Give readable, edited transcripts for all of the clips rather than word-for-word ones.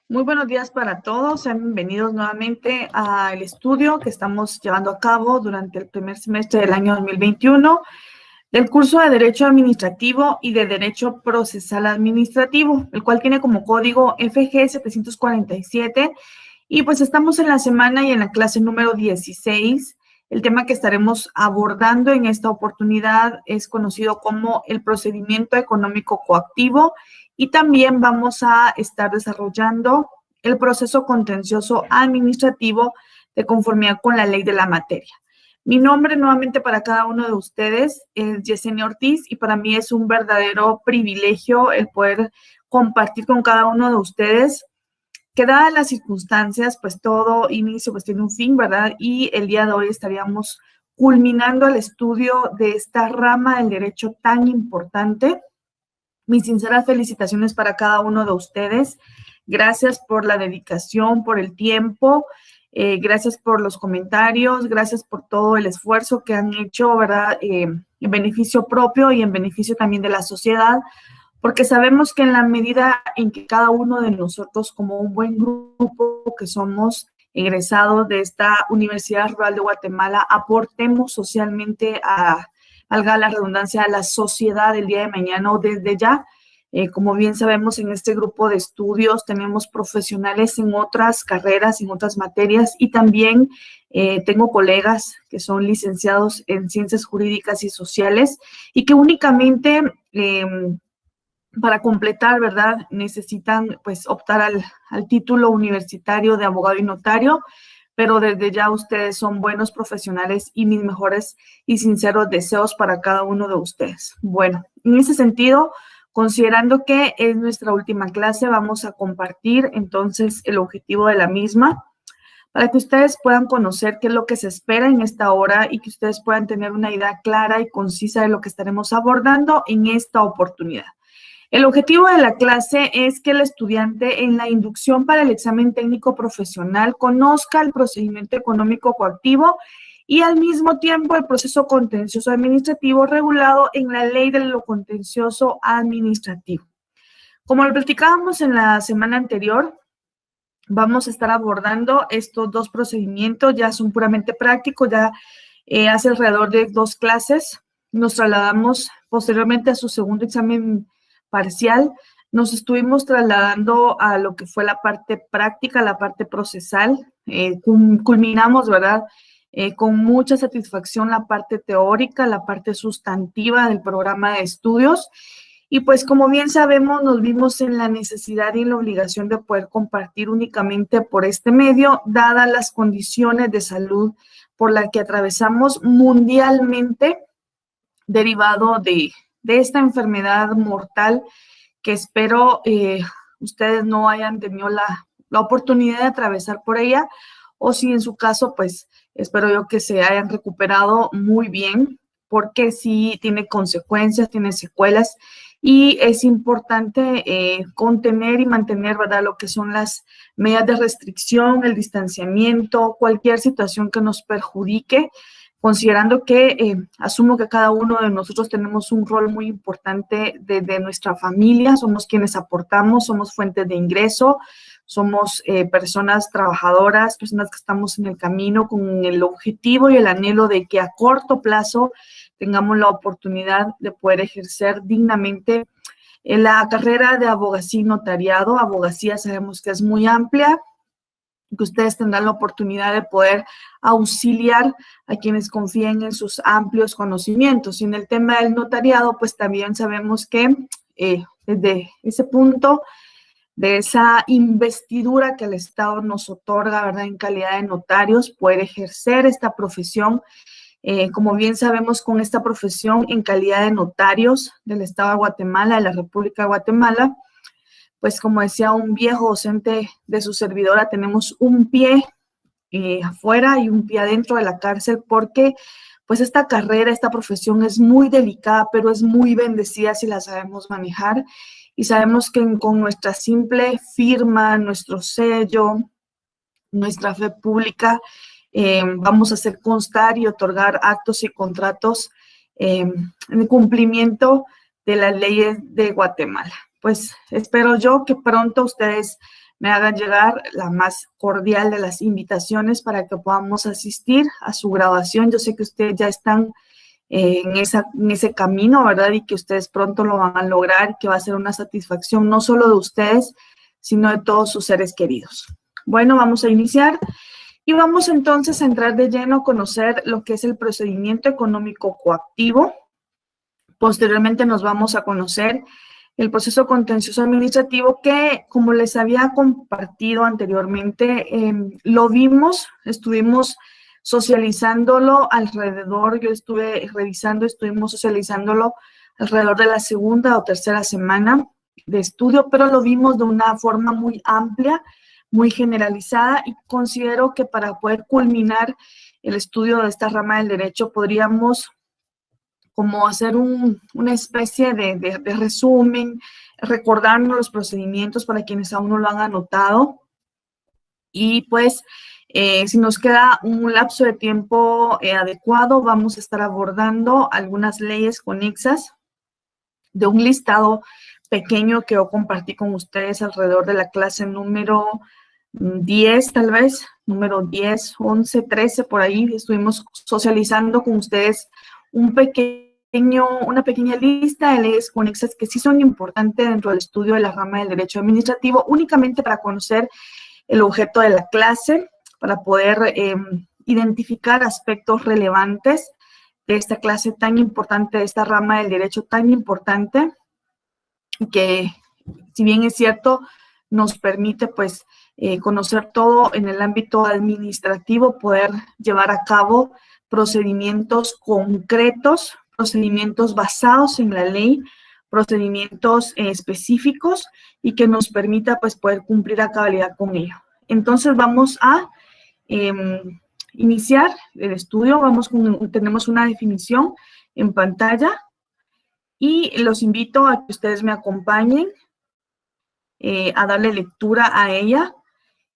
Muy buenos días para todos. Sean bienvenidos nuevamente al estudio que estamos llevando a cabo durante el primer semestre del año 2021 del curso de Derecho Administrativo y de Derecho Procesal Administrativo, el cual tiene como código FG 747. Y pues estamos en la semana y en la clase número 16. El tema que estaremos abordando en esta oportunidad es conocido como el procedimiento económico coactivo, y también vamos a estar desarrollando el proceso contencioso administrativo de conformidad con la ley de la materia. Mi nombre nuevamente para cada uno de ustedes es Yesenia Ortiz, y para mí es un verdadero privilegio el poder compartir con cada uno de ustedes, que dadas las circunstancias, pues todo inicio pues tiene un fin, ¿verdad? Y el día de hoy estaríamos culminando el estudio de esta rama del derecho tan importante. Mis sinceras felicitaciones para cada uno de ustedes. Gracias por la dedicación, por el tiempo, gracias por los comentarios, gracias por todo el esfuerzo que han hecho, ¿verdad? En beneficio propio y en beneficio también de la sociedad, porque sabemos que en la medida en que cada uno de nosotros, como un buen grupo que somos egresados de esta Universidad Rural de Guatemala, aportemos socialmente valga la redundancia, a la sociedad del día de mañana o desde ya. Como bien sabemos, en este grupo de estudios tenemos profesionales en otras carreras, en otras materias, y también tengo colegas que son licenciados en Ciencias Jurídicas y Sociales y que únicamente para completar, ¿verdad? Necesitan pues optar al título universitario de abogado y notario, pero desde ya ustedes son buenos profesionales y mis mejores y sinceros deseos para cada uno de ustedes. Bueno, en ese sentido, considerando que es nuestra última clase, vamos a compartir entonces el objetivo de la misma para que ustedes puedan conocer qué es lo que se espera en esta hora y que ustedes puedan tener una idea clara y concisa de lo que estaremos abordando en esta oportunidad. El objetivo de la clase es que el estudiante en la inducción para el examen técnico profesional conozca el procedimiento económico coactivo y al mismo tiempo el proceso contencioso administrativo regulado en la ley de lo contencioso administrativo. Como lo platicábamos en la semana anterior, vamos a estar abordando estos dos procedimientos, ya son puramente prácticos, ya hace alrededor de 2 clases. Nos trasladamos posteriormente a su segundo examen parcial, nos estuvimos trasladando a lo que fue la parte práctica, la parte procesal. Culminamos, ¿verdad? Con mucha satisfacción la parte teórica, la parte sustantiva del programa de estudios. Y pues como bien sabemos, nos vimos en la necesidad y en la obligación de poder compartir únicamente por este medio, dadas las condiciones de salud por las que atravesamos mundialmente, derivado de esta enfermedad mortal que espero ustedes no hayan tenido la oportunidad de atravesar por ella, o si en su caso, pues espero yo que se hayan recuperado muy bien, porque sí tiene consecuencias, tiene secuelas, y es importante contener y mantener, ¿verdad?, lo que son las medidas de restricción, el distanciamiento, cualquier situación que nos perjudique, considerando que asumo que cada uno de nosotros tenemos un rol muy importante desde nuestra familia, somos quienes aportamos, somos fuentes de ingreso, somos personas trabajadoras, personas que estamos en el camino con el objetivo y el anhelo de que a corto plazo tengamos la oportunidad de poder ejercer dignamente en la carrera de abogacía y notariado. Abogacía sabemos que es muy amplia, que ustedes tendrán la oportunidad de poder auxiliar a quienes confíen en sus amplios conocimientos. Y en el tema del notariado, pues también sabemos que desde ese punto, de esa investidura que el Estado nos otorga, ¿verdad?, en calidad de notarios, poder ejercer esta profesión. Como bien sabemos, con esta profesión en calidad de notarios del Estado de Guatemala, de la República de Guatemala, pues como decía un viejo docente de su servidora, tenemos un pie afuera y un pie adentro de la cárcel, porque pues esta carrera, esta profesión es muy delicada, pero es muy bendecida si la sabemos manejar, y sabemos que con nuestra simple firma, nuestro sello, nuestra fe pública, vamos a hacer constar y otorgar actos y contratos en cumplimiento de las leyes de Guatemala. Pues espero yo que pronto ustedes me hagan llegar la más cordial de las invitaciones para que podamos asistir a su graduación. Yo sé que ustedes ya están en ese camino, ¿verdad? Y que ustedes pronto lo van a lograr, que va a ser una satisfacción no solo de ustedes, sino de todos sus seres queridos. Bueno, vamos a iniciar y vamos entonces a entrar de lleno a conocer lo que es el procedimiento económico coactivo. Posteriormente nos vamos a conocer el proceso contencioso administrativo que, como les había compartido anteriormente, lo vimos, estuvimos socializándolo alrededor, yo estuve revisando, estuvimos socializándolo alrededor de la segunda o tercera semana de estudio, pero lo vimos de una forma muy amplia, muy generalizada, y considero que para poder culminar el estudio de esta rama del derecho podríamos como hacer una especie de resumen, recordarnos los procedimientos para quienes aún no lo han anotado. Y pues, si nos queda un lapso de tiempo adecuado, vamos a estar abordando algunas leyes conexas de un listado pequeño que yo compartí con ustedes alrededor de la clase número 10, tal vez, número 10, 11, 13, por ahí. Estuvimos socializando con ustedes una pequeña lista de leyes conexas que sí son importantes dentro del estudio de la rama del derecho administrativo, únicamente para conocer el objeto de la clase, para poder identificar aspectos relevantes de esta clase tan importante, de esta rama del derecho tan importante, que, si bien es cierto, nos permite pues conocer todo en el ámbito administrativo, poder llevar a cabo procedimientos concretos, procedimientos basados en la ley, procedimientos específicos y que nos permita pues poder cumplir a cabalidad con ello. Entonces vamos a iniciar el estudio. Tenemos una definición en pantalla y los invito a que ustedes me acompañen a darle lectura a ella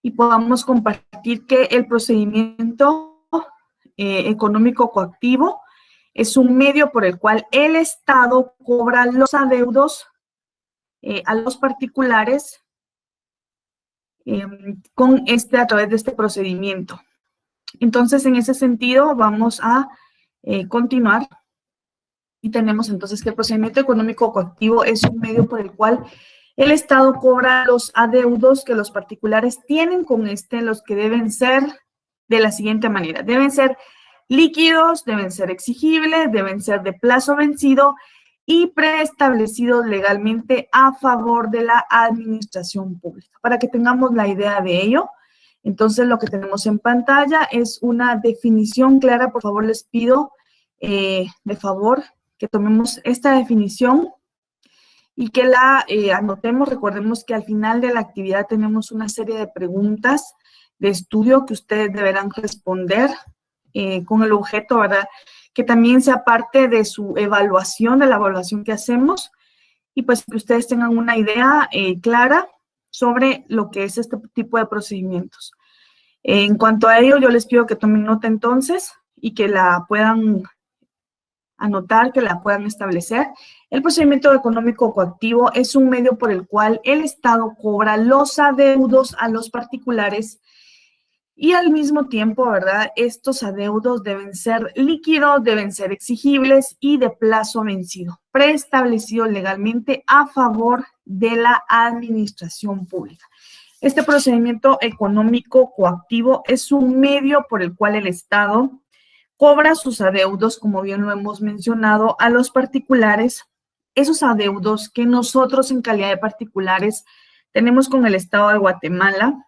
y podamos compartir que el procedimiento económico coactivo es un medio por el cual el Estado cobra los adeudos a los particulares a través de este procedimiento. Entonces, en ese sentido, vamos a continuar. Y tenemos entonces que el procedimiento económico coactivo es un medio por el cual el Estado cobra los adeudos que los particulares tienen con los que deben ser de la siguiente manera. Deben ser líquidos, deben ser exigibles, deben ser de plazo vencido y preestablecidos legalmente a favor de la administración pública. Para que tengamos la idea de ello, entonces lo que tenemos en pantalla es una definición clara. Por favor, les pido de favor que tomemos esta definición y que la anotemos. Recordemos que al final de la actividad tenemos una serie de preguntas de estudio que ustedes deberán responder con el objeto, ¿verdad?, que también sea parte de su evaluación, de la evaluación que hacemos, y pues que ustedes tengan una idea clara sobre lo que es este tipo de procedimientos. En cuanto a ello, yo les pido que tomen nota entonces y que la puedan anotar, que la puedan establecer. El procedimiento económico coactivo es un medio por el cual el Estado cobra los adeudos a los particulares y al mismo tiempo, ¿verdad?, estos adeudos deben ser líquidos, deben ser exigibles y de plazo vencido, preestablecido legalmente a favor de la administración pública. Este procedimiento económico coactivo es un medio por el cual el Estado cobra sus adeudos, como bien lo hemos mencionado, a los particulares, esos adeudos que nosotros en calidad de particulares tenemos con el Estado de Guatemala,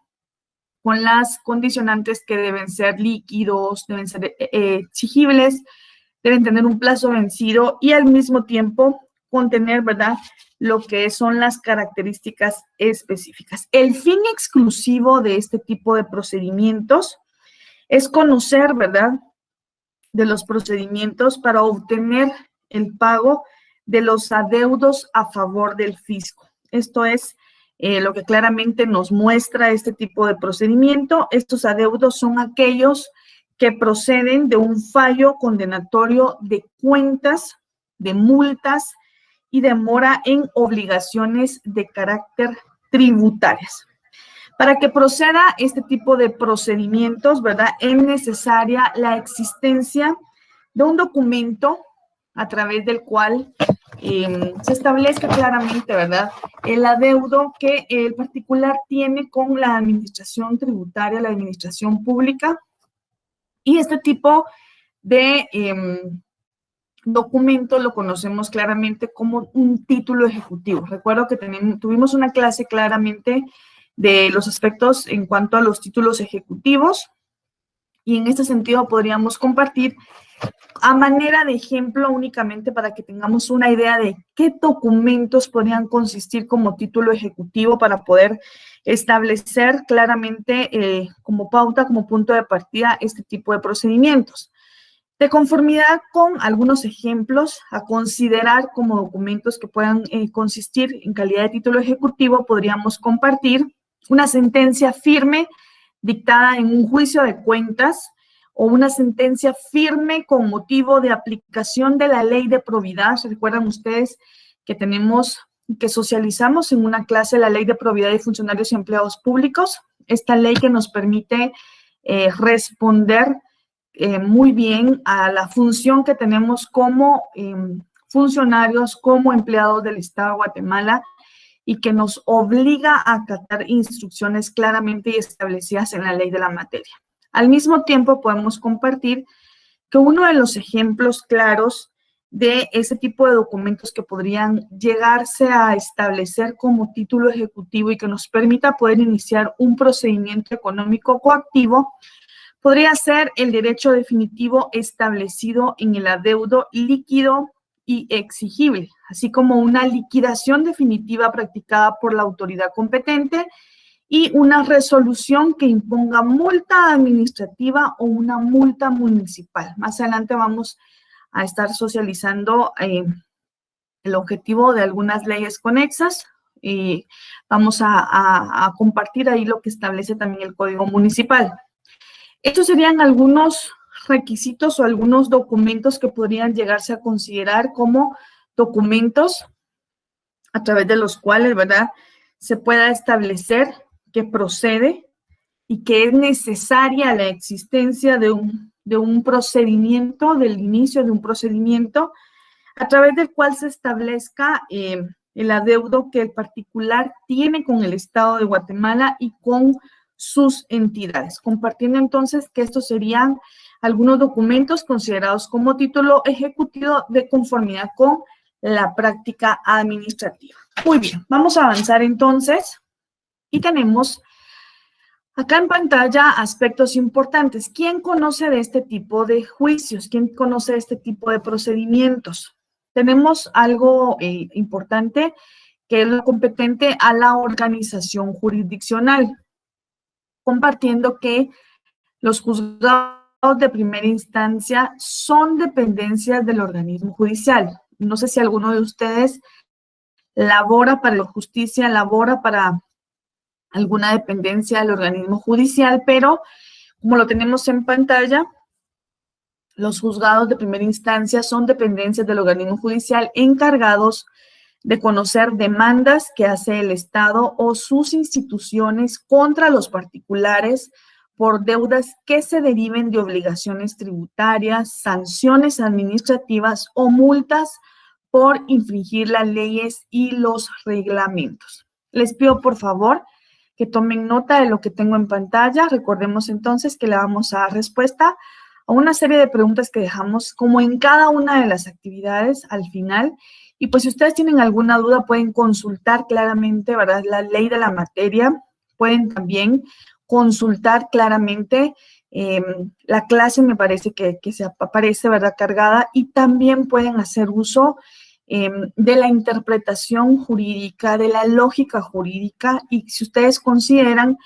con las condicionantes que deben ser líquidos, deben ser exigibles, deben tener un plazo vencido y al mismo tiempo contener, ¿verdad?, lo que son las características específicas. El fin exclusivo de este tipo de procedimientos es conocer, ¿verdad?, de los procedimientos para obtener el pago de los adeudos a favor del fisco. Esto es lo que claramente nos muestra este tipo de procedimiento. Estos adeudos son aquellos que proceden de un fallo condenatorio de cuentas, de multas y de mora en obligaciones de carácter tributarias. Para que proceda este tipo de procedimientos, ¿verdad? Es necesaria la existencia de un documento a través del cual se establezca claramente, ¿verdad?, el adeudo que el particular tiene con la administración tributaria, la administración pública, y este tipo de documento lo conocemos claramente como un título ejecutivo. Recuerdo que tuvimos una clase claramente de los aspectos en cuanto a los títulos ejecutivos, y en este sentido podríamos compartir a manera de ejemplo únicamente para que tengamos una idea de qué documentos podrían consistir como título ejecutivo para poder establecer claramente como pauta, como punto de partida, este tipo de procedimientos. De conformidad con algunos ejemplos a considerar como documentos que puedan consistir en calidad de título ejecutivo, podríamos compartir una sentencia firme dictada en un juicio de cuentas o una sentencia firme con motivo de aplicación de la ley de probidad. ¿Se recuerdan ustedes que socializamos en una clase la ley de probidad de funcionarios y empleados públicos? Esta ley que nos permite responder muy bien a la función que tenemos como funcionarios, como empleados del Estado de Guatemala, y que nos obliga a acatar instrucciones claramente establecidas en la ley de la materia. Al mismo tiempo, podemos compartir que uno de los ejemplos claros de ese tipo de documentos que podrían llegarse a establecer como título ejecutivo y que nos permita poder iniciar un procedimiento económico coactivo podría ser el derecho definitivo establecido en el adeudo líquido y exigible, así como una liquidación definitiva practicada por la autoridad competente y una resolución que imponga multa administrativa o una multa municipal. Más adelante vamos a estar socializando el objetivo de algunas leyes conexas y vamos a compartir ahí lo que establece también el Código Municipal. Estos serían algunos requisitos o algunos documentos que podrían llegarse a considerar como documentos a través de los cuales, ¿verdad?, se pueda establecer que procede y que es necesaria la existencia de un procedimiento, del inicio de un procedimiento, a través del cual se establezca el adeudo que el particular tiene con el Estado de Guatemala y con sus entidades. Compartiendo entonces que estos serían algunos documentos considerados como título ejecutivo de conformidad con la práctica administrativa. Muy bien, vamos a avanzar entonces y tenemos acá en pantalla aspectos importantes. ¿Quién conoce de este tipo de juicios? ¿Quién conoce de este tipo de procedimientos? Tenemos algo importante que es lo competente a la organización jurisdiccional, compartiendo que los juzgados de primera instancia son dependencias del organismo judicial. No sé si alguno de ustedes labora para la justicia, labora para alguna dependencia del organismo judicial, pero como lo tenemos en pantalla, los juzgados de primera instancia son dependencias del organismo judicial encargados de conocer demandas que hace el Estado o sus instituciones contra los particulares por deudas que se deriven de obligaciones tributarias, sanciones administrativas o multas por infringir las leyes y los reglamentos. Les pido, por favor, que tomen nota de lo que tengo en pantalla. Recordemos entonces que le vamos a dar respuesta a una serie de preguntas que dejamos como en cada una de las actividades al final. Y pues si ustedes tienen alguna duda pueden consultar claramente, ¿verdad?, la ley de la materia. Pueden también consultar claramente la clase, me parece que se aparece, ¿verdad?, cargada, y también pueden hacer uso de la interpretación jurídica, de la lógica jurídica, y si ustedes consideran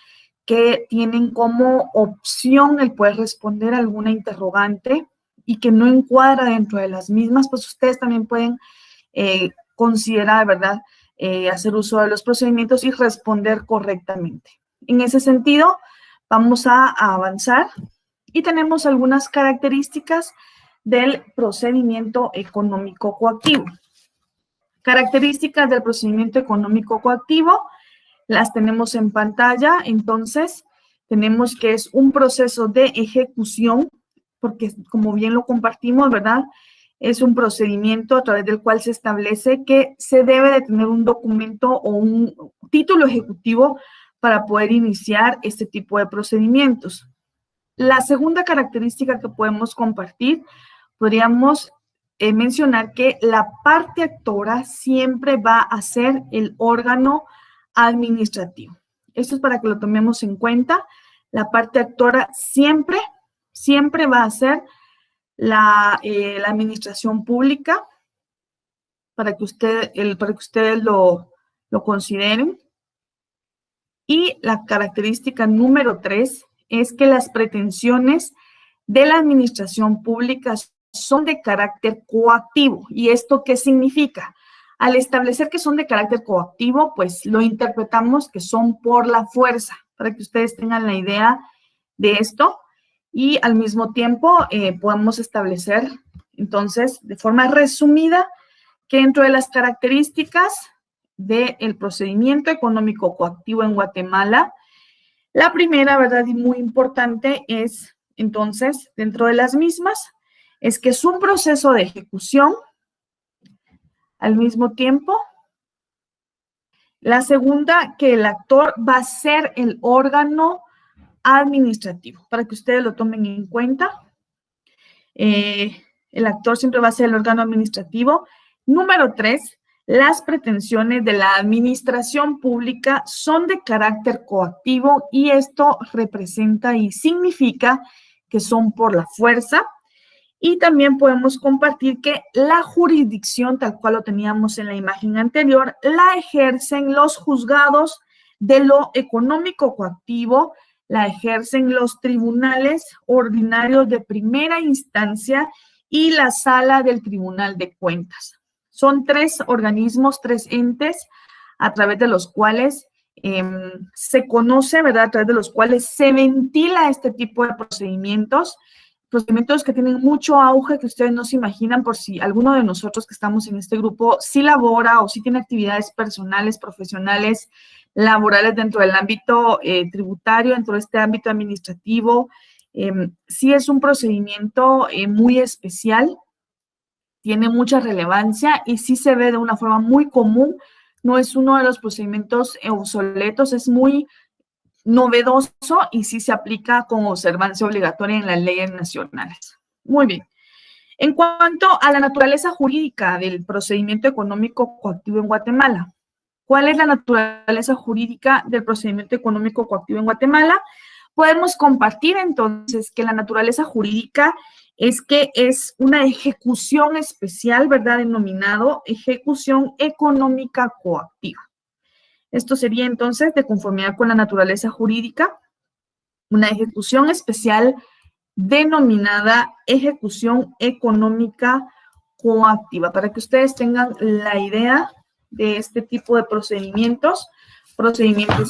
que tienen como opción el poder responder alguna interrogante y que no encuadra dentro de las mismas, pues ustedes también pueden considerar, ¿verdad?, hacer uso de los procedimientos y responder correctamente. En ese sentido, vamos a avanzar y tenemos algunas características del procedimiento económico coactivo. Características del procedimiento económico coactivo. las tenemos en pantalla. Entonces, tenemos que es un proceso de ejecución, porque como bien lo compartimos, ¿verdad? Es un procedimiento a través del cual se establece que se debe de tener un documento o un título ejecutivo para poder iniciar este tipo de procedimientos. La segunda característica que podemos compartir, podríamos mencionar que la parte actora siempre va a ser el órgano administrativo. Esto es para que lo tomemos en cuenta. La parte actora siempre va a ser la administración pública, para que ustedes lo consideren. Y la característica número 3 es que las pretensiones de la administración pública son de carácter coactivo. ¿Y esto qué significa? Al establecer que son de carácter coactivo, pues lo interpretamos que son por la fuerza, para que ustedes tengan la idea de esto. Y al mismo tiempo podemos establecer, entonces, de forma resumida, que dentro de las características del procedimiento económico coactivo en Guatemala, la primera, ¿verdad? Y muy importante es, entonces, dentro de las mismas, es que es un proceso de ejecución. Al mismo tiempo, la segunda, que el actor va a ser el órgano administrativo, para que ustedes lo tomen en cuenta. El actor siempre va a ser el órgano administrativo. Número 3, las pretensiones de la administración pública son de carácter coactivo y esto representa y significa que son por la fuerza. Y también podemos compartir que la jurisdicción, tal cual lo teníamos en la imagen anterior, la ejercen los juzgados de lo económico coactivo, la ejercen los tribunales ordinarios de primera instancia y la sala del Tribunal de Cuentas. Son 3 organismos, 3 entes a través de los cuales se conoce, ¿verdad? A través de los cuales se ventila este tipo de procedimientos que tienen mucho auge, que ustedes no se imaginan, por si alguno de nosotros que estamos en este grupo sí labora o sí tiene actividades personales, profesionales, laborales dentro del ámbito tributario, dentro de este ámbito administrativo. Sí es un procedimiento muy especial, tiene mucha relevancia y sí se ve de una forma muy común. No es uno de los procedimientos obsoletos, es muy novedoso y sí se aplica con observancia obligatoria en las leyes nacionales. Muy bien. En cuanto a la naturaleza jurídica del procedimiento económico coactivo en Guatemala, ¿cuál es la naturaleza jurídica del procedimiento económico coactivo en Guatemala? Podemos compartir entonces que la naturaleza jurídica es que es una ejecución especial, ¿verdad? Denominado ejecución económica coactiva. Esto sería entonces, de conformidad con la naturaleza jurídica, una ejecución especial denominada ejecución económica coactiva, para que ustedes tengan la idea de este tipo de procedimientos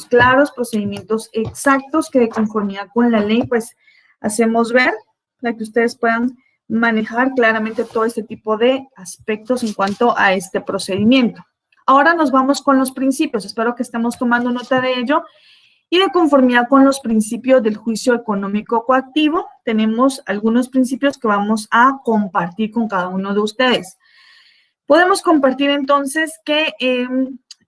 claros, procedimientos exactos que de conformidad con la ley, pues, hacemos ver, para que ustedes puedan manejar claramente todo este tipo de aspectos en cuanto a este procedimiento. Ahora nos vamos con los principios. Espero que estemos tomando nota de ello. Y de conformidad con los principios del juicio económico coactivo, tenemos algunos principios que vamos a compartir con cada uno de ustedes. Podemos compartir entonces que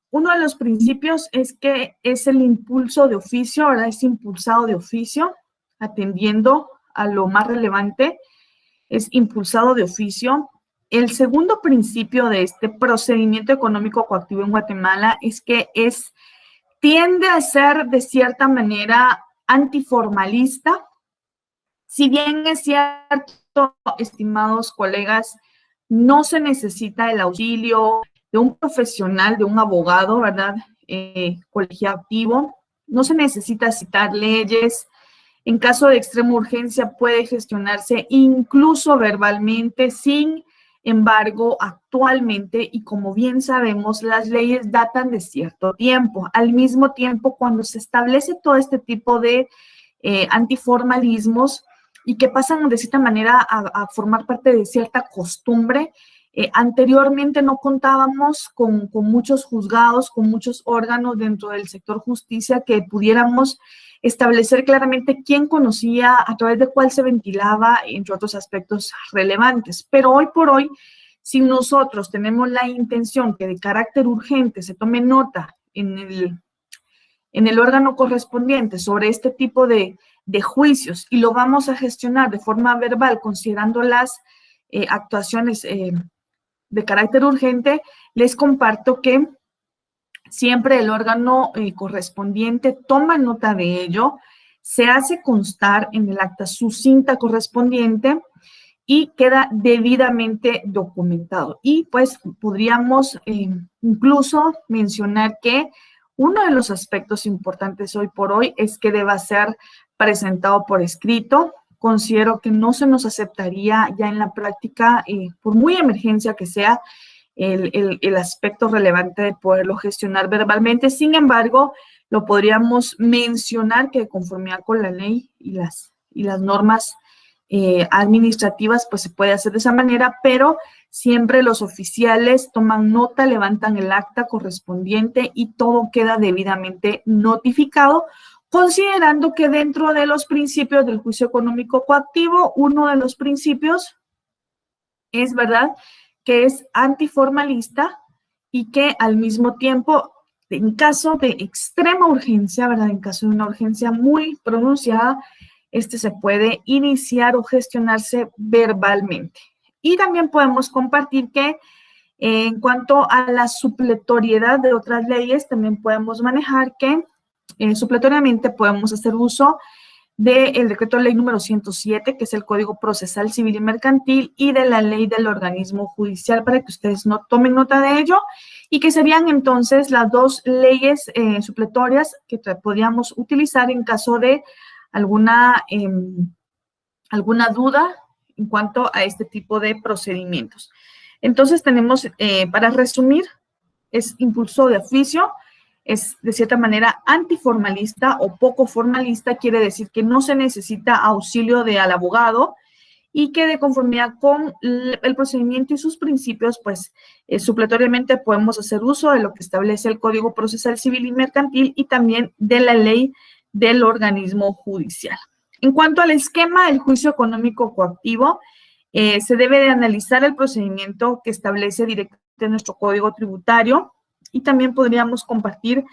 uno de los principios es que es el impulso de oficio, ¿verdad? Es impulsado de oficio, atendiendo a lo más relevante, es impulsado de oficio. El segundo principio de este procedimiento económico coactivo en Guatemala es que tiende a ser de cierta manera antiformalista. Si bien es cierto, estimados colegas, no se necesita el auxilio de un profesional, de un abogado, ¿verdad? Colegiativo. No se necesita citar leyes. En caso de extrema urgencia puede gestionarse incluso verbalmente. Sin embargo, actualmente, y como bien sabemos, las leyes datan de cierto tiempo. Al mismo tiempo, cuando se establece todo este tipo de antiformalismos y que pasan de cierta manera a formar parte de cierta costumbre, Anteriormente no contábamos con muchos juzgados, con muchos órganos dentro del sector justicia que pudiéramos establecer claramente quién conocía, a través de cuál se ventilaba, entre otros aspectos relevantes. Pero hoy por hoy, si nosotros tenemos la intención que de carácter urgente se tome nota en el órgano correspondiente sobre este tipo de juicios y lo vamos a gestionar de forma verbal, considerando las actuaciones de carácter urgente, les comparto que siempre el órgano correspondiente toma nota de ello, se hace constar en el acta sucinta correspondiente y queda debidamente documentado. Y pues podríamos incluso mencionar que uno de los aspectos importantes hoy por hoy es que deba ser presentado por escrito. Considero que no se nos aceptaría ya en la práctica, por muy emergencia que sea, el aspecto relevante de poderlo gestionar verbalmente. Sin embargo, lo podríamos mencionar que de conformidad con la ley y las normas administrativas, pues se puede hacer de esa manera, pero siempre los oficiales toman nota, levantan el acta correspondiente y todo queda debidamente notificado, considerando que dentro de los principios del juicio económico coactivo, uno de los principios es, ¿verdad?, que es antiformalista y que al mismo tiempo, en caso de extrema urgencia, ¿verdad?, en caso de una urgencia muy pronunciada, se puede iniciar o gestionarse verbalmente. Y también podemos compartir que en cuanto a la supletoriedad de otras leyes, también podemos manejar que supletoriamente podemos hacer uso del decreto de ley número 107, que es el Código Procesal Civil y Mercantil, y de la ley del organismo judicial, para que ustedes no tomen nota de ello, y que serían entonces las dos leyes supletorias que podríamos utilizar en caso de alguna duda en cuanto a este tipo de procedimientos. Entonces tenemos, para resumir, es impulso de oficio, es de cierta manera antiformalista o poco formalista, quiere decir que no se necesita auxilio al abogado y que de conformidad con el procedimiento y sus principios, pues supletoriamente podemos hacer uso de lo que establece el Código Procesal Civil y Mercantil y también de la ley del organismo judicial. En cuanto al esquema del juicio económico coactivo, se debe de analizar el procedimiento que establece directamente nuestro Código Tributario, y también podríamos compartir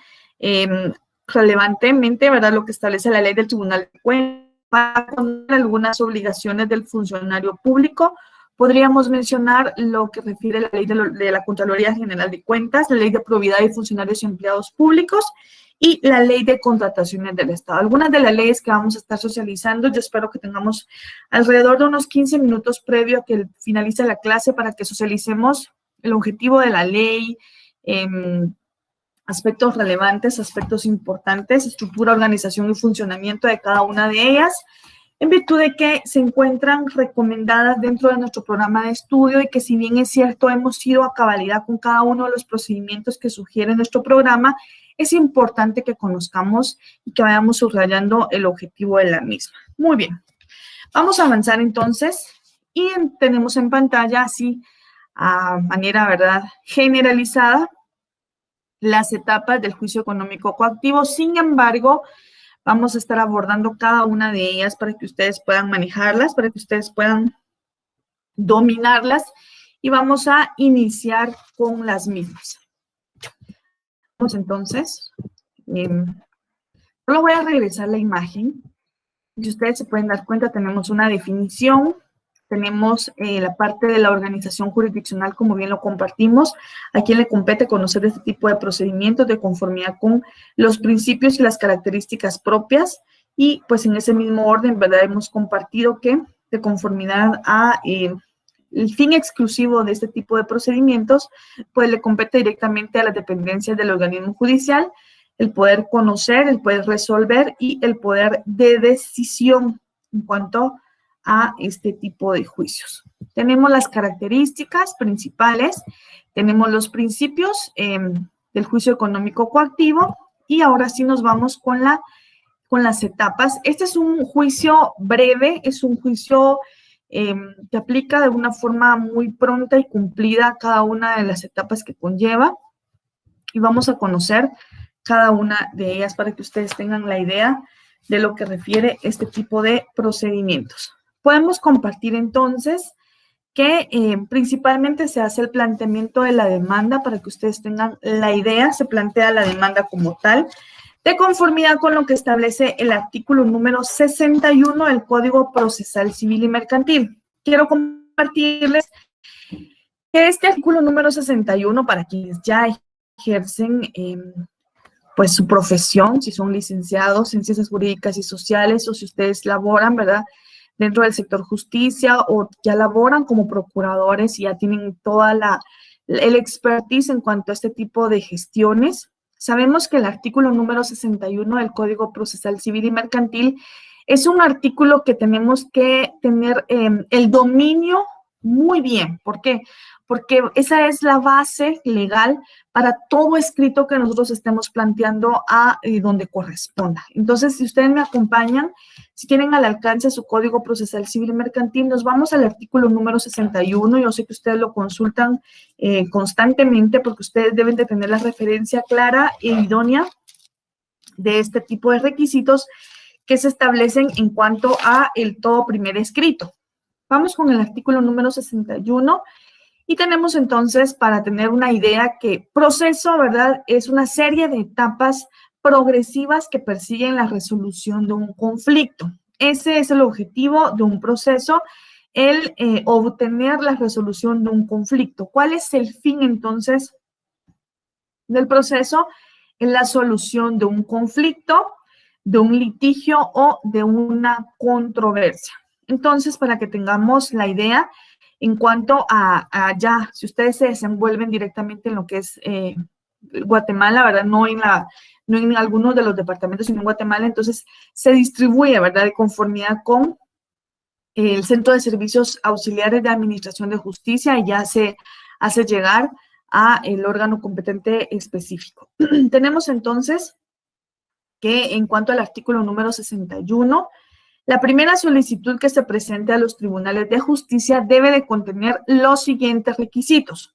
relevantemente, ¿verdad?, lo que establece la ley del Tribunal de Cuentas para poner algunas obligaciones del funcionario público. Podríamos mencionar lo que refiere a la ley de la Contraloría General de Cuentas, la ley de probidad de funcionarios y empleados públicos y la ley de contrataciones del Estado. Algunas de las leyes que vamos a estar socializando, yo espero que tengamos alrededor de unos 15 minutos previo a que finalice la clase para que socialicemos el objetivo de la ley, aspectos relevantes, aspectos importantes, estructura, organización y funcionamiento de cada una de ellas, en virtud de que se encuentran recomendadas dentro de nuestro programa de estudio y que, si bien es cierto, hemos ido a cabalidad con cada uno de los procedimientos que sugiere nuestro programa, es importante que conozcamos y que vayamos subrayando el objetivo de la misma. Muy bien, vamos a avanzar entonces y tenemos en pantalla así, a manera, ¿verdad?, generalizada, las etapas del juicio económico coactivo. Sin embargo, vamos a estar abordando cada una de ellas para que ustedes puedan manejarlas, para que ustedes puedan dominarlas, y vamos a iniciar con las mismas. Vamos entonces, solo voy a regresar la imagen. Si ustedes se pueden dar cuenta, tenemos una definición, tenemos la parte de la organización jurisdiccional, como bien lo compartimos, a quien le compete conocer este tipo de procedimientos de conformidad con los principios y las características propias, y pues en ese mismo orden, ¿verdad?, hemos compartido que de conformidad a el fin exclusivo de este tipo de procedimientos, pues le compete directamente a las dependencias del organismo judicial el poder conocer, el poder resolver y el poder de decisión en cuanto a este tipo de juicios. Tenemos las características principales, tenemos los principios del juicio económico coactivo, y ahora sí nos vamos con las etapas. Este es un juicio breve, es un juicio que aplica de una forma muy pronta y cumplida cada una de las etapas que conlleva. Y vamos a conocer cada una de ellas para que ustedes tengan la idea de lo que refiere este tipo de procedimientos. Podemos compartir entonces que principalmente se hace el planteamiento de la demanda para que ustedes tengan la idea, se plantea la demanda como tal, de conformidad con lo que establece el artículo número 61 del Código Procesal Civil y Mercantil. Quiero compartirles que este artículo número 61, para quienes ya ejercen pues su profesión, si son licenciados en ciencias jurídicas y sociales o si ustedes laboran, ¿verdad?, dentro del sector justicia o ya laboran como procuradores y ya tienen toda el expertise en cuanto a este tipo de gestiones. Sabemos que el artículo número 61 del Código Procesal Civil y Mercantil es un artículo que tenemos que tener el dominio muy bien. ¿Por qué? Porque esa es la base legal para todo escrito que nosotros estemos planteando a donde corresponda. Entonces, si ustedes me acompañan, si tienen al alcance su Código Procesal Civil y Mercantil, nos vamos al artículo número 61. Yo sé que ustedes lo consultan constantemente porque ustedes deben de tener la referencia clara e idónea de este tipo de requisitos que se establecen en cuanto a el todo primer escrito. Vamos con el artículo número 61 y tenemos entonces, para tener una idea, que proceso, ¿verdad?, es una serie de etapas progresivas que persiguen la resolución de un conflicto. Ese es el objetivo de un proceso, el obtener la resolución de un conflicto. ¿Cuál es el fin entonces del proceso? En la solución de un conflicto, de un litigio o de una controversia. Entonces, para que tengamos la idea, en cuanto a ya, si ustedes se desenvuelven directamente en lo que es Guatemala, ¿verdad? No en algunos de los departamentos, sino en Guatemala, entonces se distribuye, ¿verdad?, de conformidad con el Centro de Servicios Auxiliares de Administración de Justicia y ya se hace llegar a el órgano competente específico. Tenemos entonces que en cuanto al artículo número 61, la primera solicitud que se presente a los tribunales de justicia debe de contener los siguientes requisitos.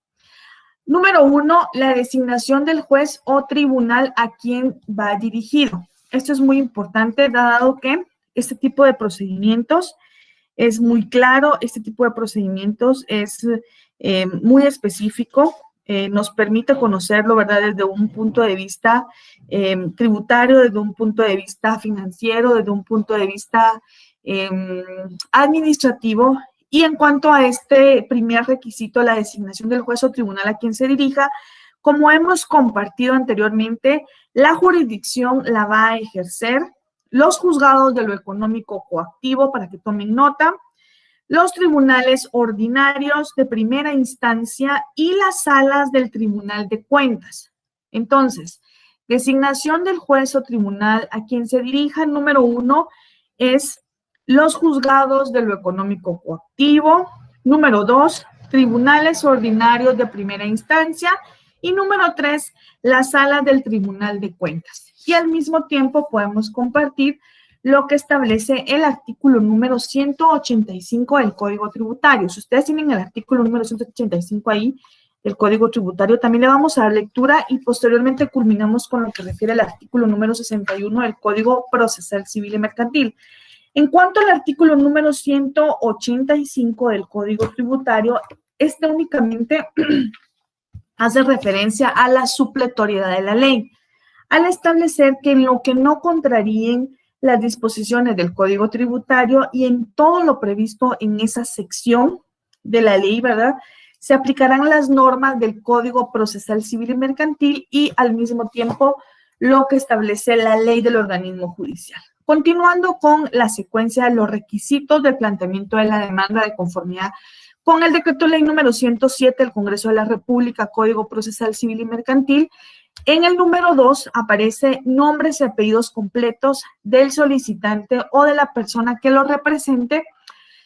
Número 1, la designación del juez o tribunal a quien va dirigido. Esto es muy importante, dado que este tipo de procedimientos es muy claro, este tipo de procedimientos es muy específico, nos permite conocerlo, ¿verdad?, desde un punto de vista tributario, desde un punto de vista financiero, desde un punto de vista administrativo. Y en cuanto a este primer requisito, la designación del juez o tribunal a quien se dirija, como hemos compartido anteriormente, la jurisdicción la va a ejercer los juzgados de lo económico coactivo, para que tomen nota, los tribunales ordinarios de primera instancia y las salas del Tribunal de Cuentas. Entonces, designación del juez o tribunal a quien se dirija, número 1, es los juzgados de lo económico coactivo. Número 2, tribunales ordinarios de primera instancia. Y número 3, la sala del Tribunal de Cuentas. Y al mismo tiempo podemos compartir lo que establece el artículo número 185 del Código Tributario. Si ustedes tienen el artículo número 185 ahí, del Código Tributario, también le vamos a dar lectura y posteriormente culminamos con lo que refiere al artículo número 61 del Código Procesal Civil y Mercantil. En cuanto al artículo número 185 del Código Tributario, este únicamente hace referencia a la supletoriedad de la ley, al establecer que en lo que no contraríen las disposiciones del Código Tributario y en todo lo previsto en esa sección de la ley, ¿verdad?, se aplicarán las normas del Código Procesal Civil y Mercantil y al mismo tiempo lo que establece la ley del organismo judicial. Continuando con la secuencia de los requisitos del planteamiento de la demanda de conformidad con el decreto ley número 107 del Congreso de la República, Código Procesal Civil y Mercantil, en el número 2 aparece nombres y apellidos completos del solicitante o de la persona que lo represente,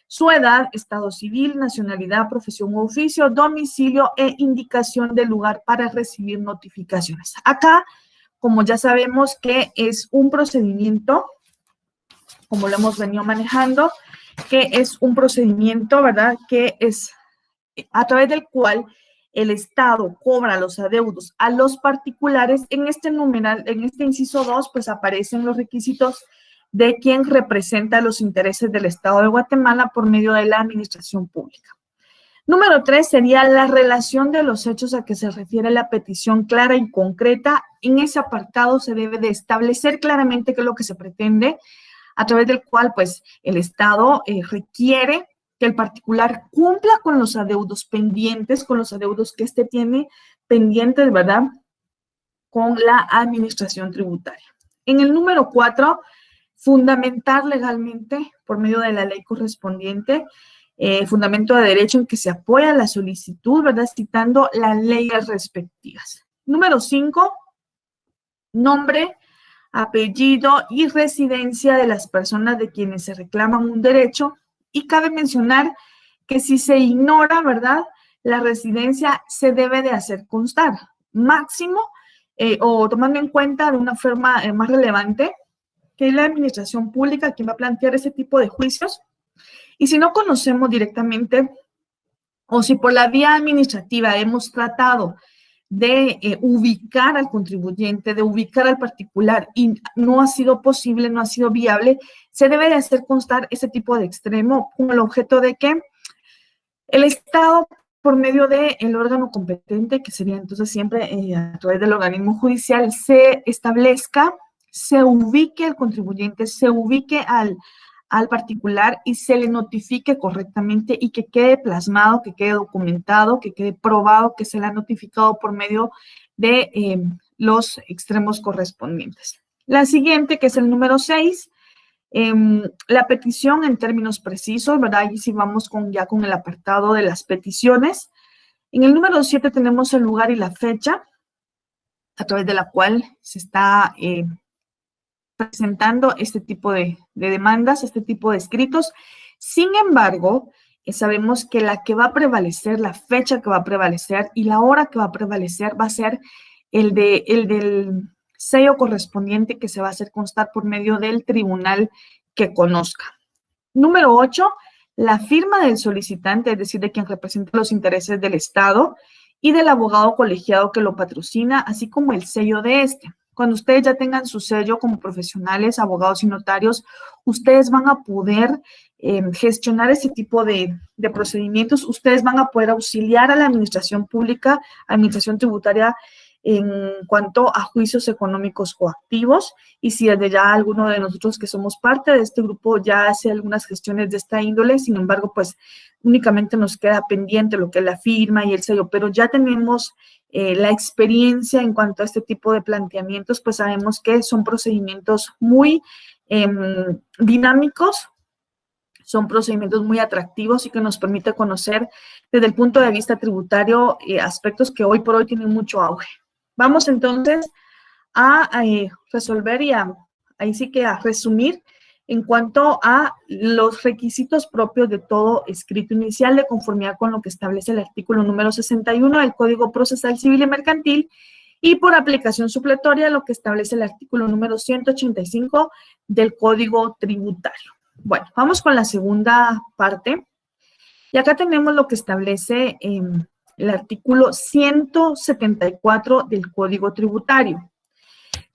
su edad, estado civil, nacionalidad, profesión u oficio, domicilio e indicación del lugar para recibir notificaciones. Acá, como ya sabemos que es un procedimiento, como lo hemos venido manejando, que es un procedimiento, ¿verdad?, que es a través del cual el Estado cobra los adeudos a los particulares. En este numeral, en este inciso 2, pues aparecen los requisitos de quien representa los intereses del Estado de Guatemala por medio de la administración pública. Número 3 sería la relación de los hechos a que se refiere la petición clara y concreta. En ese apartado se debe de establecer claramente qué es lo que se pretende, a través del cual pues el Estado requiere que el particular cumpla con los adeudos pendientes, con los adeudos que éste tiene pendientes, ¿verdad?, con la administración tributaria. En el número 4, fundamentar legalmente por medio de la ley correspondiente, fundamento de derecho en que se apoya la solicitud, ¿verdad?, citando las leyes respectivas. Número 5, nombre, apellido y residencia de las personas de quienes se reclaman un derecho. Y cabe mencionar que si se ignora, ¿verdad?, la residencia se debe de hacer constar. Máximo, o tomando en cuenta de una forma más relevante, que es la administración pública quien va a plantear ese tipo de juicios. Y si no conocemos directamente, o si por la vía administrativa hemos tratado de ubicar al contribuyente, de ubicar al particular y no ha sido posible, no ha sido viable, se debe de hacer constar ese tipo de extremo con el objeto de que el Estado, por medio del órgano competente, que sería entonces siempre a través del organismo judicial, se establezca, se ubique al contribuyente, se ubique al particular y se le notifique correctamente y que quede plasmado, que quede documentado, que quede probado que se le ha notificado por medio de los extremos correspondientes. La siguiente, que es el número 6, la petición en términos precisos, ¿verdad? Y si vamos ya con el apartado de las peticiones. En el número 7 tenemos el lugar y la fecha a través de la cual se está presentando este tipo de demandas, este tipo de escritos. Sin embargo, sabemos que la que va a prevalecer, la fecha que va a prevalecer y la hora que va a prevalecer va a ser el del sello correspondiente que se va a hacer constar por medio del tribunal que conozca. Número 8, la firma del solicitante, es decir, de quien representa los intereses del Estado y del abogado colegiado que lo patrocina, así como el sello de este. Cuando ustedes ya tengan su sello como profesionales, abogados y notarios, ustedes van a poder gestionar ese tipo de procedimientos. Ustedes van a poder auxiliar a la administración pública, administración tributaria, en cuanto a juicios económicos coactivos. Y si desde ya alguno de nosotros que somos parte de este grupo ya hace algunas gestiones de esta índole, sin embargo, pues únicamente nos queda pendiente lo que es la firma y el sello, pero ya tenemos la experiencia en cuanto a este tipo de planteamientos, pues sabemos que son procedimientos muy dinámicos, son procedimientos muy atractivos y que nos permite conocer desde el punto de vista tributario aspectos que hoy por hoy tienen mucho auge. Vamos entonces a resolver y ahí sí que a resumir en cuanto a los requisitos propios de todo escrito inicial de conformidad con lo que establece el artículo número 61 del Código Procesal Civil y Mercantil y por aplicación supletoria lo que establece el artículo número 185 del Código Tributario. Bueno, vamos con la segunda parte y acá tenemos lo que establece el artículo 174 del Código Tributario.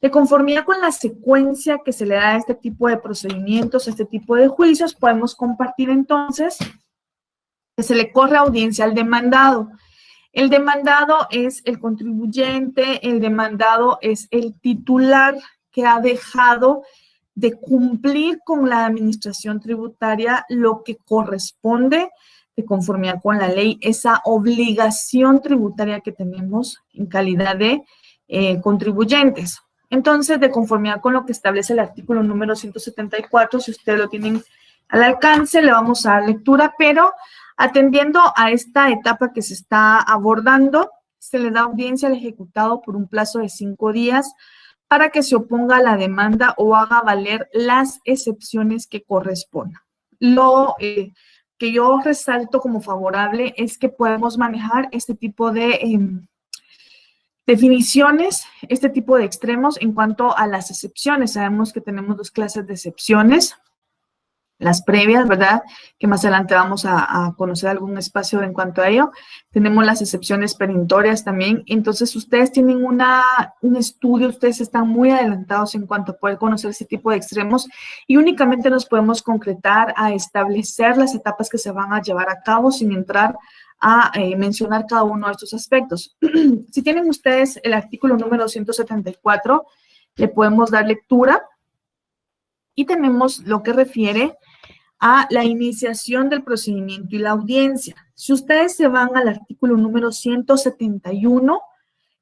De conformidad con la secuencia que se le da a este tipo de procedimientos, a este tipo de juicios, podemos compartir entonces que se le corre audiencia al demandado. El demandado es el contribuyente, el demandado es el titular que ha dejado de cumplir con la administración tributaria lo que corresponde de conformidad con la ley, esa obligación tributaria que tenemos en calidad de contribuyentes. Entonces, de conformidad con lo que establece el artículo número 174, si ustedes lo tienen al alcance, le vamos a dar lectura, pero atendiendo a esta etapa que se está abordando, se le da audiencia al ejecutado por un plazo de 5 días para que se oponga a la demanda o haga valer las excepciones que correspondan. Lo que yo resalto como favorable es que podemos manejar este tipo de definiciones, este tipo de extremos en cuanto a las excepciones. Sabemos que tenemos dos clases de excepciones. las previas, ¿verdad? Que más adelante vamos a conocer algún espacio en cuanto a ello. Tenemos las excepciones perentorias también. Entonces, ustedes tienen un estudio, ustedes están muy adelantados en cuanto a poder conocer ese tipo de extremos y únicamente nos podemos concretar a establecer las etapas que se van a llevar a cabo sin entrar a mencionar cada uno de estos aspectos. Si tienen ustedes el artículo número 174, le podemos dar lectura y tenemos lo que refiere a la iniciación del procedimiento y la audiencia. Si ustedes se van al artículo número 171,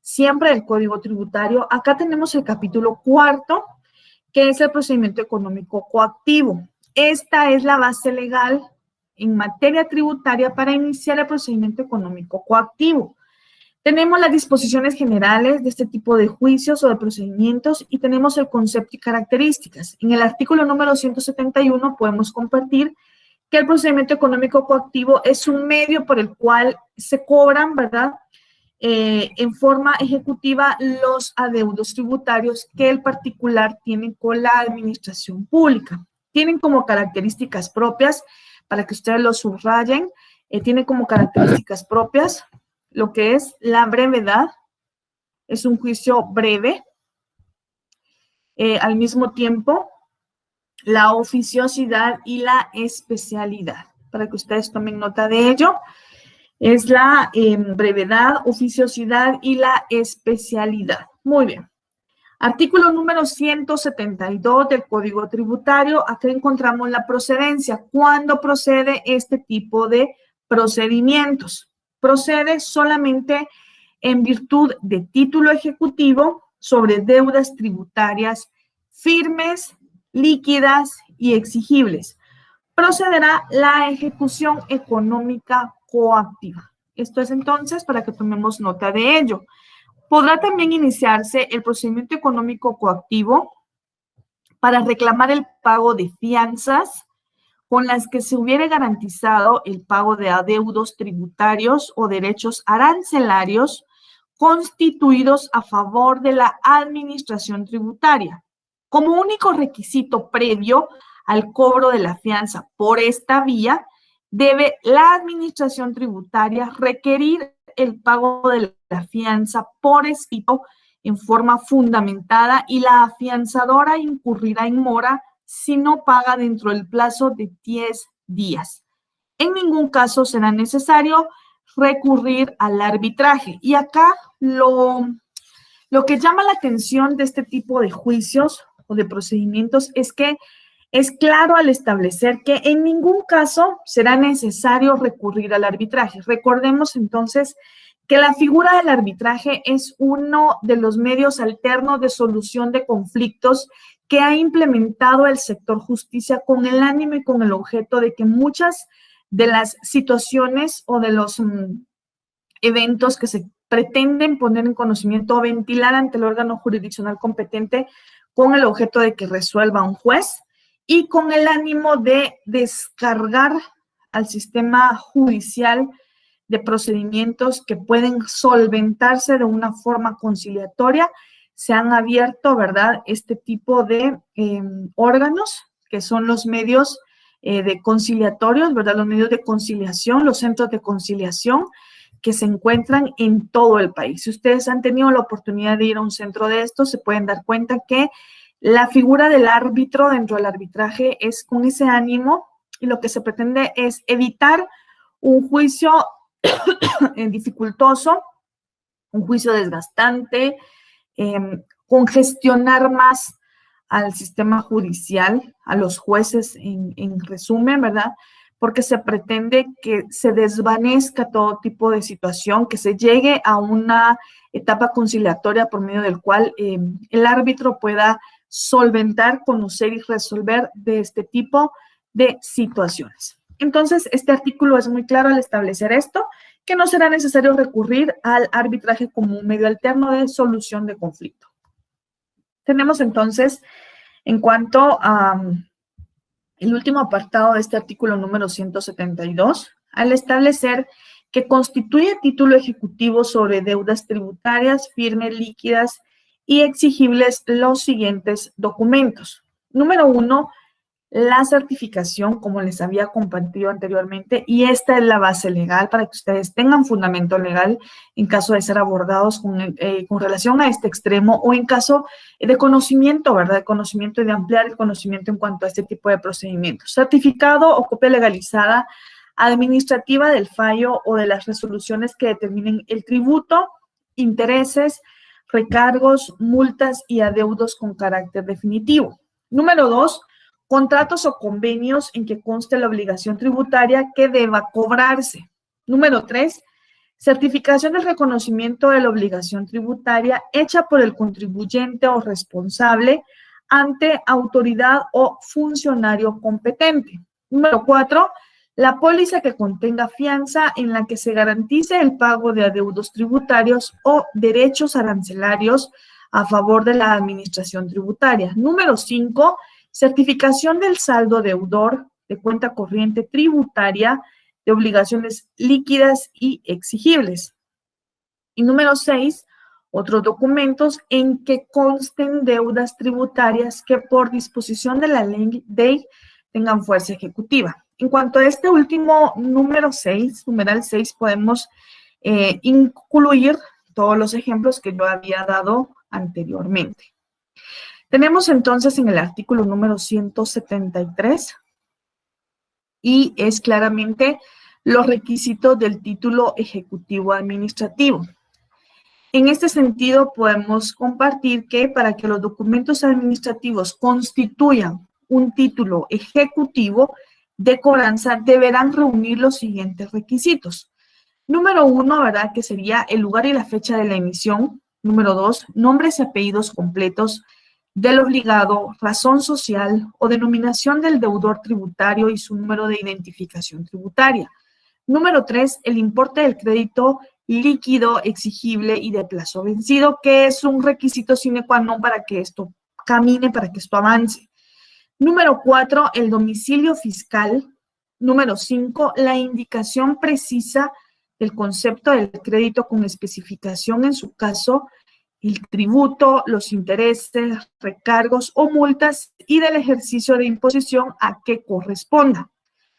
siempre del Código Tributario, acá tenemos el capítulo 4, que es el procedimiento económico coactivo. Esta es la base legal en materia tributaria para iniciar el procedimiento económico coactivo. Tenemos las disposiciones generales de este tipo de juicios o de procedimientos y tenemos el concepto y características. En el artículo número 171 podemos compartir que el procedimiento económico coactivo es un medio por el cual se cobran, ¿verdad?, en forma ejecutiva los adeudos tributarios que el particular tiene con la administración pública. Tienen como características propias, para que ustedes lo subrayen, tienen como características propias lo que es la brevedad, es un juicio breve. Al mismo tiempo, la oficiosidad y la especialidad. Para que ustedes tomen nota de ello, es la brevedad, oficiosidad y la especialidad. Muy bien. Artículo número 172 del Código Tributario. Aquí encontramos la procedencia. ¿Cuándo procede este tipo de procedimientos? Procede solamente en virtud de título ejecutivo sobre deudas tributarias firmes, líquidas y exigibles. Procederá la ejecución económica coactiva. Esto es entonces para que tomemos nota de ello. Podrá también iniciarse el procedimiento económico coactivo para reclamar el pago de fianzas con las que se hubiere garantizado el pago de adeudos tributarios o derechos arancelarios constituidos a favor de la administración tributaria. Como único requisito previo al cobro de la fianza por esta vía, debe la administración tributaria requerir el pago de la fianza por escrito en forma fundamentada y la afianzadora incurrirá en mora si no paga dentro del plazo de 10 días. En ningún caso será necesario recurrir al arbitraje. Y acá lo que llama la atención de este tipo de juicios o de procedimientos es que es claro al establecer que en ningún caso será necesario recurrir al arbitraje. Recordemos entonces que la figura del arbitraje es uno de los medios alternos de solución de conflictos que ha implementado el sector justicia con el ánimo y con el objeto de que muchas de las situaciones o de los eventos que se pretenden poner en conocimiento o ventilar ante el órgano jurisdiccional competente con el objeto de que resuelva un juez y con el ánimo de descargar al sistema judicial de procedimientos que pueden solventarse de una forma conciliatoria. Se han abierto, ¿verdad?, este tipo de órganos que son los medios de conciliatorios, ¿verdad?, los medios de conciliación, los centros de conciliación que se encuentran en todo el país. Si ustedes han tenido la oportunidad de ir a un centro de estos, se pueden dar cuenta que la figura del árbitro dentro del arbitraje es con ese ánimo y lo que se pretende es evitar un juicio dificultoso, un juicio desgastante, congestionar más al sistema judicial, a los jueces en resumen, ¿verdad? Porque se pretende que se desvanezca todo tipo de situación, que se llegue a una etapa conciliatoria por medio del cual el árbitro pueda solventar, conocer y resolver de este tipo de situaciones. Entonces, este artículo es muy claro al establecer esto, que no será necesario recurrir al arbitraje como un medio alterno de solución de conflicto. Tenemos entonces, en cuanto a el último apartado de este artículo número 172, al establecer que constituye título ejecutivo sobre deudas tributarias, firmes, líquidas y exigibles los siguientes documentos. Número 1, la certificación, como les había compartido anteriormente, y esta es la base legal para que ustedes tengan fundamento legal en caso de ser abordados con relación a este extremo o en caso de conocimiento, ¿verdad? De conocimiento y de ampliar el conocimiento en cuanto a este tipo de procedimientos. Certificado o copia legalizada administrativa del fallo o de las resoluciones que determinen el tributo, intereses, recargos, multas y adeudos con carácter definitivo. Número 2, contratos o convenios en que conste la obligación tributaria que deba cobrarse. Número 3, certificación del reconocimiento de la obligación tributaria hecha por el contribuyente o responsable ante autoridad o funcionario competente. Número 4, la póliza que contenga fianza en la que se garantice el pago de adeudos tributarios o derechos arancelarios a favor de la administración tributaria. Número 5, certificación del saldo deudor de cuenta corriente tributaria de obligaciones líquidas y exigibles. Y número 6, otros documentos en que consten deudas tributarias que por disposición de la ley tengan fuerza ejecutiva. En cuanto a este último número 6, numeral 6, podemos incluir todos los ejemplos que yo había dado anteriormente. Tenemos entonces en el artículo número 173 y es claramente los requisitos del título ejecutivo administrativo. En este sentido, podemos compartir que para que los documentos administrativos constituyan un título ejecutivo de cobranza, deberán reunir los siguientes requisitos. Número 1, ¿verdad? Que sería el lugar y la fecha de la emisión. Número 2, nombres y apellidos completos del obligado, razón social o denominación del deudor tributario y su número de identificación tributaria. Número 3, el importe del crédito líquido, exigible y de plazo vencido, que es un requisito sine qua non para que esto camine, para que esto avance. Número 4, el domicilio fiscal. Número 5, la indicación precisa del concepto del crédito con especificación en su caso, el tributo, los intereses, recargos o multas y del ejercicio de imposición a que corresponda.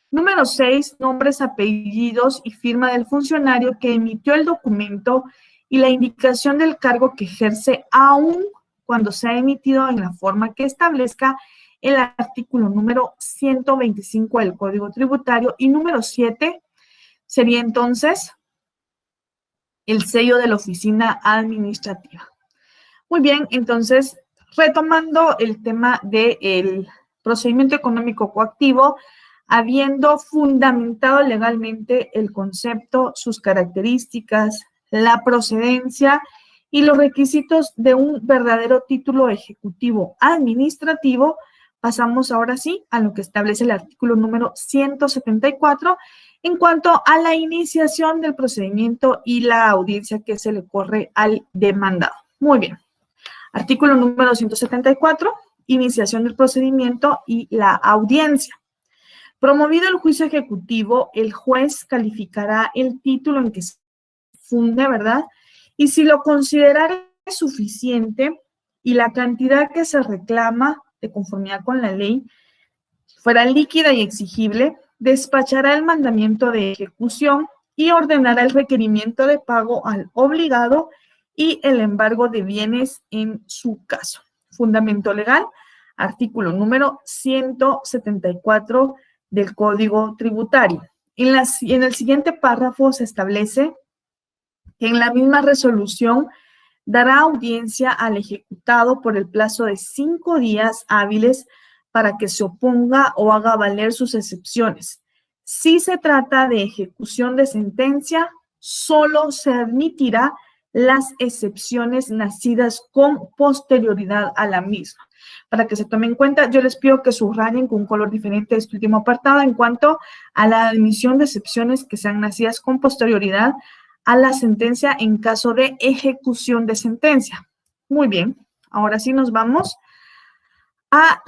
Número 6, nombres, apellidos y firma del funcionario que emitió el documento y la indicación del cargo que ejerce aún cuando se ha emitido en la forma que establezca el artículo número 125 del Código Tributario. Y número 7 sería entonces el sello de la oficina administrativa. Muy bien, entonces, retomando el tema del procedimiento económico coactivo, habiendo fundamentado legalmente el concepto, sus características, la procedencia y los requisitos de un verdadero título ejecutivo administrativo, pasamos ahora sí a lo que establece el artículo número 174 en cuanto a la iniciación del procedimiento y la audiencia que se le corre al demandado. Muy bien. Artículo número 174, iniciación del procedimiento y la audiencia. Promovido el juicio ejecutivo, el juez calificará el título en que se funde, ¿verdad? Y si lo considerara suficiente y la cantidad que se reclama de conformidad con la ley fuera líquida y exigible, despachará el mandamiento de ejecución y ordenará el requerimiento de pago al obligado y el embargo de bienes en su caso. Fundamento legal, artículo número 174 del Código Tributario. En el siguiente párrafo se establece que en la misma resolución dará audiencia al ejecutado por el plazo de 5 días hábiles para que se oponga o haga valer sus excepciones. Si se trata de ejecución de sentencia, solo se admitirá las excepciones nacidas con posterioridad a la misma. Para que se tome en cuenta, yo les pido que subrayen con un color diferente este último apartado en cuanto a la admisión de excepciones que sean nacidas con posterioridad a la sentencia en caso de ejecución de sentencia. Muy bien, ahora sí nos vamos a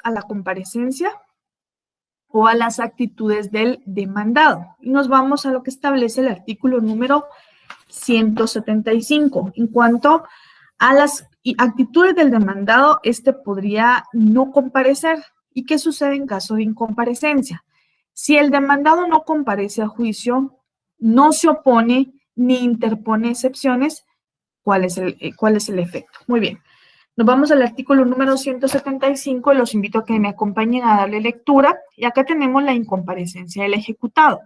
la comparecencia o a las actitudes del demandado. Y nos vamos a lo que establece el artículo número 175 en cuanto a las y actitudes del demandado, este podría no comparecer. ¿Y qué sucede en caso de incomparecencia? Si el demandado no comparece a juicio, no se opone ni interpone excepciones, ¿cuál es el efecto? Muy bien. Nos vamos al artículo número 175 y los invito a que me acompañen a darle lectura. Y acá tenemos la incomparecencia del ejecutado.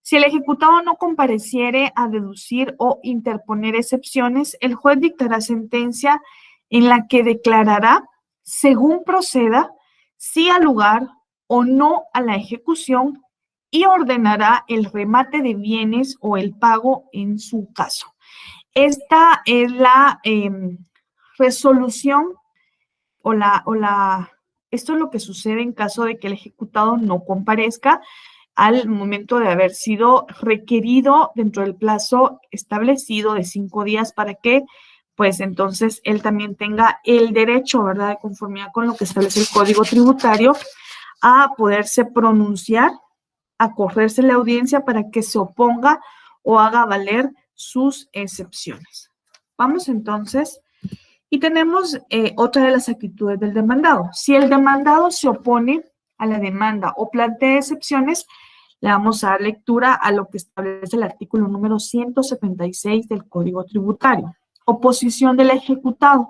Si el ejecutado no compareciere a deducir o interponer excepciones, el juez dictará sentencia en la que declarará, según proceda, sí al lugar o no a la ejecución y ordenará el remate de bienes o el pago en su caso. Esta es la resolución esto es lo que sucede en caso de que el ejecutado no comparezca al momento de haber sido requerido dentro del plazo establecido de 5 días para que, pues entonces, él también tenga el derecho, ¿verdad?, de conformidad con lo que establece el Código Tributario, a poderse pronunciar, a correrse la audiencia para que se oponga o haga valer sus excepciones. Vamos entonces, y tenemos otra de las actitudes del demandado. Si el demandado se opone a la demanda o plantea excepciones, le vamos a dar lectura a lo que establece el artículo número 176 del Código Tributario. Oposición del ejecutado.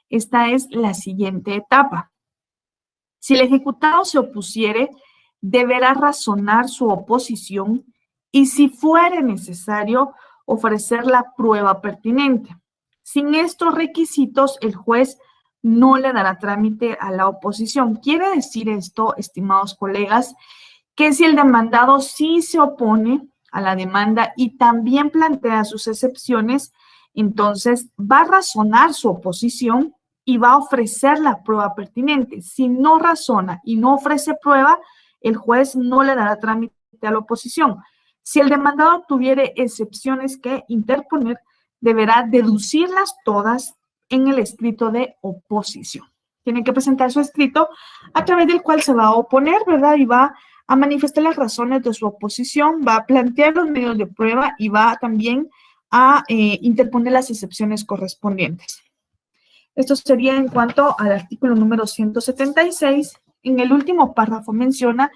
Esta es la siguiente etapa. Si el ejecutado se opusiere, deberá razonar su oposición y, si fuere necesario, ofrecer la prueba pertinente. Sin estos requisitos, el juez no le dará trámite a la oposición. Quiere decir esto, estimados colegas, que si el demandado sí se opone a la demanda y también plantea sus excepciones, entonces va a razonar su oposición y va a ofrecer la prueba pertinente. Si no razona y no ofrece prueba, el juez no le dará trámite a la oposición. Si el demandado tuviere excepciones que interponer, deberá deducirlas todas en el escrito de oposición. Tiene que presentar su escrito a través del cual se va a oponer, ¿verdad? Y va a manifestar las razones de su oposición, va a plantear los medios de prueba y va también a interponer las excepciones correspondientes. Esto sería en cuanto al artículo número 176. En el último párrafo menciona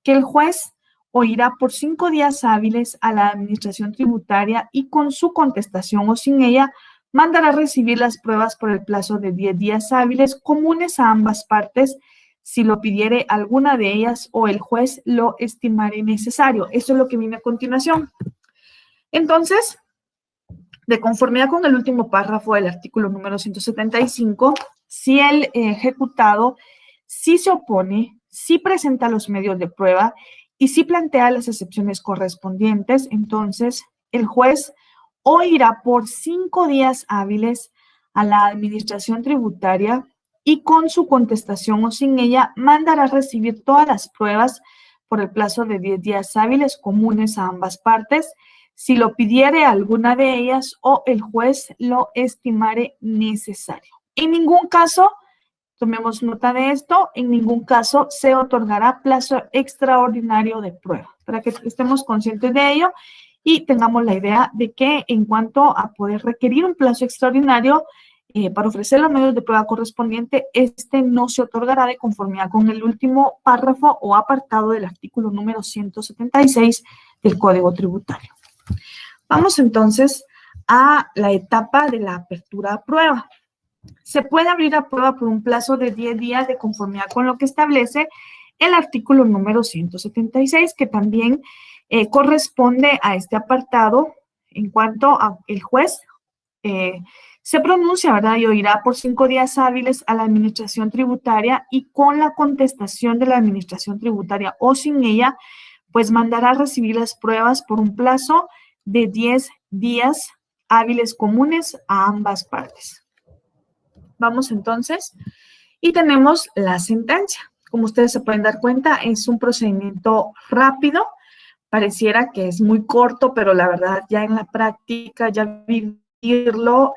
que el juez oirá por 5 días hábiles a la administración tributaria y con su contestación o sin ella mandará recibir las pruebas por el plazo de 10 días hábiles comunes a ambas partes si lo pidiere alguna de ellas o el juez lo estimare necesario. Eso es lo que viene a continuación. Entonces, de conformidad con el último párrafo del artículo número 175, si el ejecutado sí se opone, sí presenta los medios de prueba y sí plantea las excepciones correspondientes, entonces el juez oirá por 5 días hábiles a la administración tributaria y con su contestación o sin ella mandará recibir todas las pruebas por el plazo de 10 días hábiles comunes a ambas partes, si lo pidiere alguna de ellas o el juez lo estimare necesario. En ningún caso, tomemos nota de esto, en ningún caso se otorgará plazo extraordinario de prueba, para que estemos conscientes de ello y tengamos la idea de que en cuanto a poder requerir un plazo extraordinario para ofrecer los medios de prueba correspondiente, este no se otorgará de conformidad con el último párrafo o apartado del artículo número 176 del Código Tributario. Vamos entonces a la etapa de la apertura a prueba. Se puede abrir a prueba por un plazo de 10 días de conformidad con lo que establece el artículo número 176, que también corresponde a este apartado en cuanto a el juez se pronuncia, ¿verdad? Y oirá por 5 días hábiles a la administración tributaria y con la contestación de la administración tributaria o sin ella, pues mandará recibir las pruebas por un plazo de 10 días hábiles comunes a ambas partes. Vamos entonces, y tenemos la sentencia. Como ustedes se pueden dar cuenta, es un procedimiento rápido. Pareciera que es muy corto, pero la verdad ya en la práctica, ya vivirlo,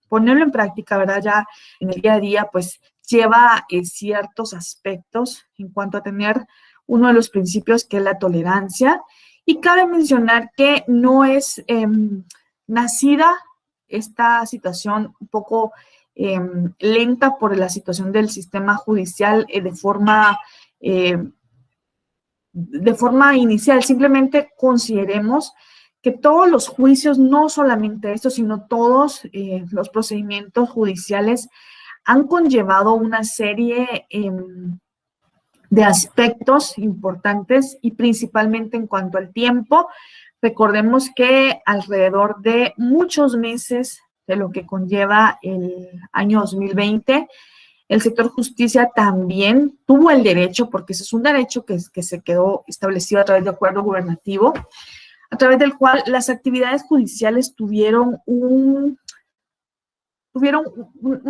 ponerlo en práctica, ¿verdad? Ya en el día a día, pues lleva ciertos aspectos en cuanto a tener uno de los principios que es la tolerancia. Y cabe mencionar que no es nacida esta situación un poco lenta por la situación del sistema judicial de forma inicial. Simplemente consideremos que todos los juicios, no solamente estos, sino todos los procedimientos judiciales han conllevado una serie de aspectos importantes y principalmente en cuanto al tiempo. Recordemos que alrededor de muchos meses de lo que conlleva el año 2020, el sector justicia también tuvo el derecho, porque ese es un derecho que se quedó establecido a través de acuerdo gubernativo, a través del cual las actividades judiciales tuvieron un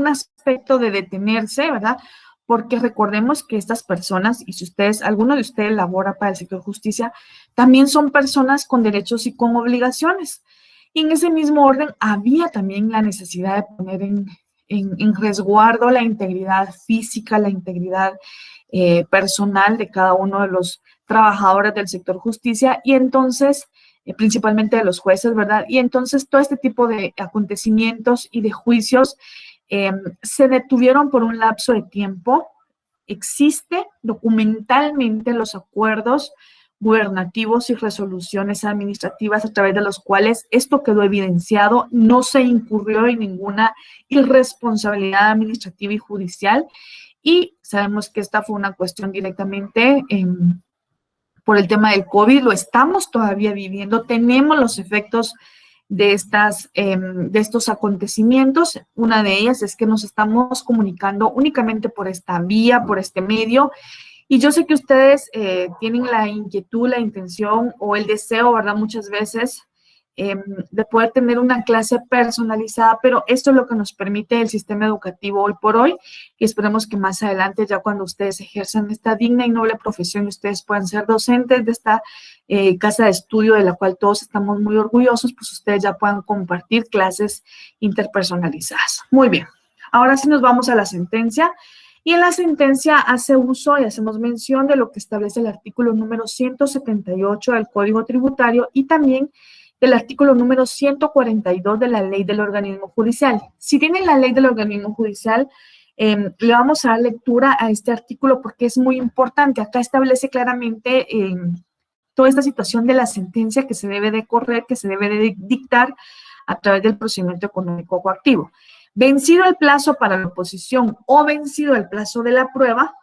aspecto de detenerse, ¿verdad? Porque recordemos que estas personas, y si alguno de ustedes labora para el sector justicia, también son personas con derechos y con obligaciones. Y en ese mismo orden había también la necesidad de poner en resguardo la integridad física, la integridad personal de cada uno de los trabajadores del sector justicia, y entonces principalmente de los jueces, ¿verdad? Y entonces todo este tipo de acontecimientos y de juicios se detuvieron por un lapso de tiempo. Existe documentalmente los acuerdos gubernativos y resoluciones administrativas a través de los cuales esto quedó evidenciado, no se incurrió en ninguna irresponsabilidad administrativa y judicial, y sabemos que esta fue una cuestión directamente por el tema del COVID, lo estamos todavía viviendo, tenemos los efectos de estos acontecimientos. Una de ellas es que nos estamos comunicando únicamente por esta vía, por este medio, y yo sé que ustedes tienen la inquietud, la intención o el deseo, ¿verdad? Muchas veces de poder tener una clase personalizada, pero esto es lo que nos permite el sistema educativo hoy por hoy, y esperemos que más adelante, ya cuando ustedes ejerzan esta digna y noble profesión, ustedes puedan ser docentes de esta casa de estudio de la cual todos estamos muy orgullosos, pues ustedes ya puedan compartir clases interpersonalizadas. Muy bien, ahora sí nos vamos a la sentencia. Y en la sentencia hace uso y hacemos mención de lo que establece el artículo número 178 del Código Tributario y también del artículo número 142 de la Ley del Organismo Judicial. Si tienen la Ley del Organismo Judicial, le vamos a dar lectura a este artículo porque es muy importante. Acá establece claramente toda esta situación de la sentencia que se debe de correr, que se debe de dictar a través del procedimiento económico coactivo. Vencido el plazo para la oposición o vencido el plazo de la prueba,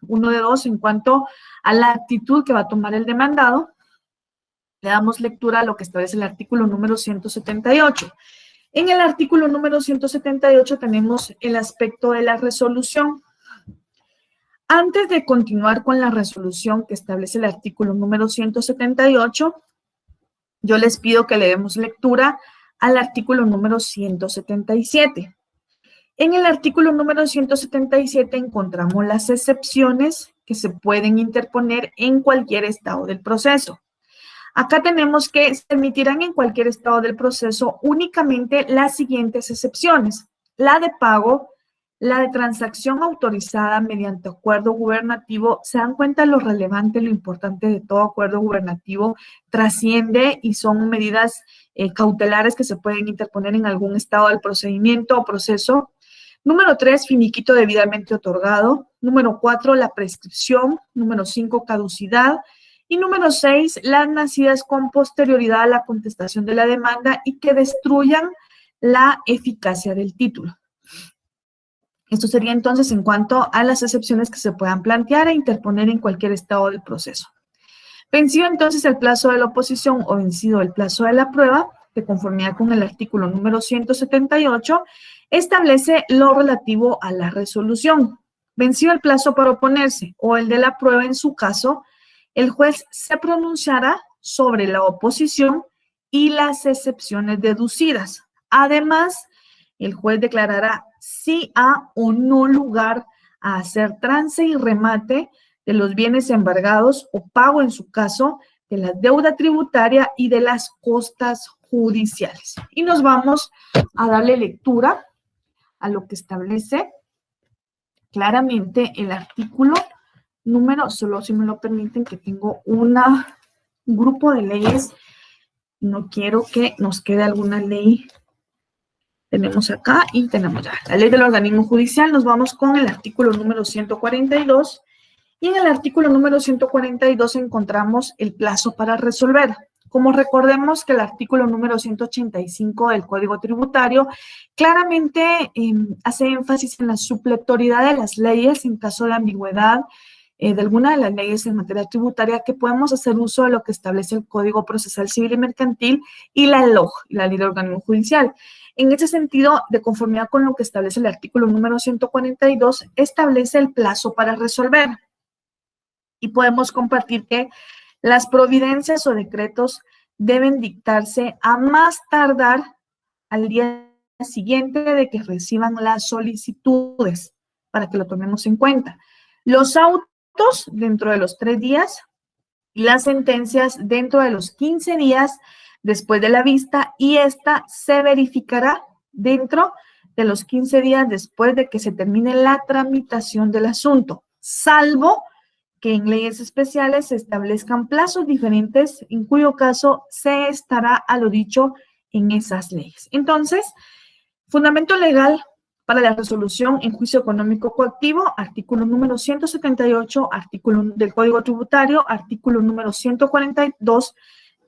uno de dos en cuanto a la actitud que va a tomar el demandado, le damos lectura a lo que establece el artículo número 178. En el artículo número 178 tenemos el aspecto de la resolución. Antes de continuar con la resolución que establece el artículo número 178, yo les pido que le demos lectura al artículo número 177. En el artículo número 177 encontramos las excepciones que se pueden interponer en cualquier estado del proceso. Acá tenemos que se permitirán en cualquier estado del proceso únicamente las siguientes excepciones: la de pago, la de transacción autorizada mediante acuerdo gubernativo. Se dan cuenta lo relevante, lo importante de todo acuerdo gubernativo, trasciende y son medidas cautelares que se pueden interponer en algún estado del procedimiento o proceso. Número 3, finiquito debidamente otorgado. Número 4, la prescripción. Número 5, caducidad. Y número 6, las nacidas con posterioridad a la contestación de la demanda y que destruyan la eficacia del título. Esto sería entonces en cuanto a las excepciones que se puedan plantear e interponer en cualquier estado del proceso. Vencido entonces el plazo de la oposición o vencido el plazo de la prueba, de conformidad con el artículo número 178, establece lo relativo a la resolución. Vencido el plazo para oponerse o el de la prueba en su caso, el juez se pronunciará sobre la oposición y las excepciones deducidas. Además, el juez declarará si ha o no lugar a hacer trance y remate de los bienes embargados o pago, en su caso, de la deuda tributaria y de las costas judiciales. Y nos vamos a darle lectura a lo que establece claramente el artículo número, solo si me lo permiten, que tengo un grupo de leyes, no quiero que nos quede alguna ley Tenemos acá y tenemos ya la ley del organismo judicial. Nos vamos con el artículo número 142. Y en el artículo número 142 encontramos el plazo para resolver. Como recordemos que el artículo número 185 del Código Tributario claramente hace énfasis en la supletoriedad de las leyes en caso de ambigüedad de alguna de las leyes en materia tributaria, que podemos hacer uso de lo que establece el Código Procesal Civil y Mercantil y la LOJ, la Ley de Organismo Judicial. En ese sentido, de conformidad con lo que establece el artículo número 142, establece el plazo para resolver. Y podemos compartir que las providencias o decretos deben dictarse a más tardar al día siguiente de que reciban las solicitudes, para que lo tomemos en cuenta. Los autos dentro de los 3 días y las sentencias dentro de los 15 días después de la vista, y esta se verificará dentro de los 15 días después de que se termine la tramitación del asunto, salvo que en leyes especiales se establezcan plazos diferentes, en cuyo caso se estará a lo dicho en esas leyes. Entonces, fundamento legal para la resolución en juicio económico coactivo, artículo número 178, artículo del Código Tributario, artículo número 142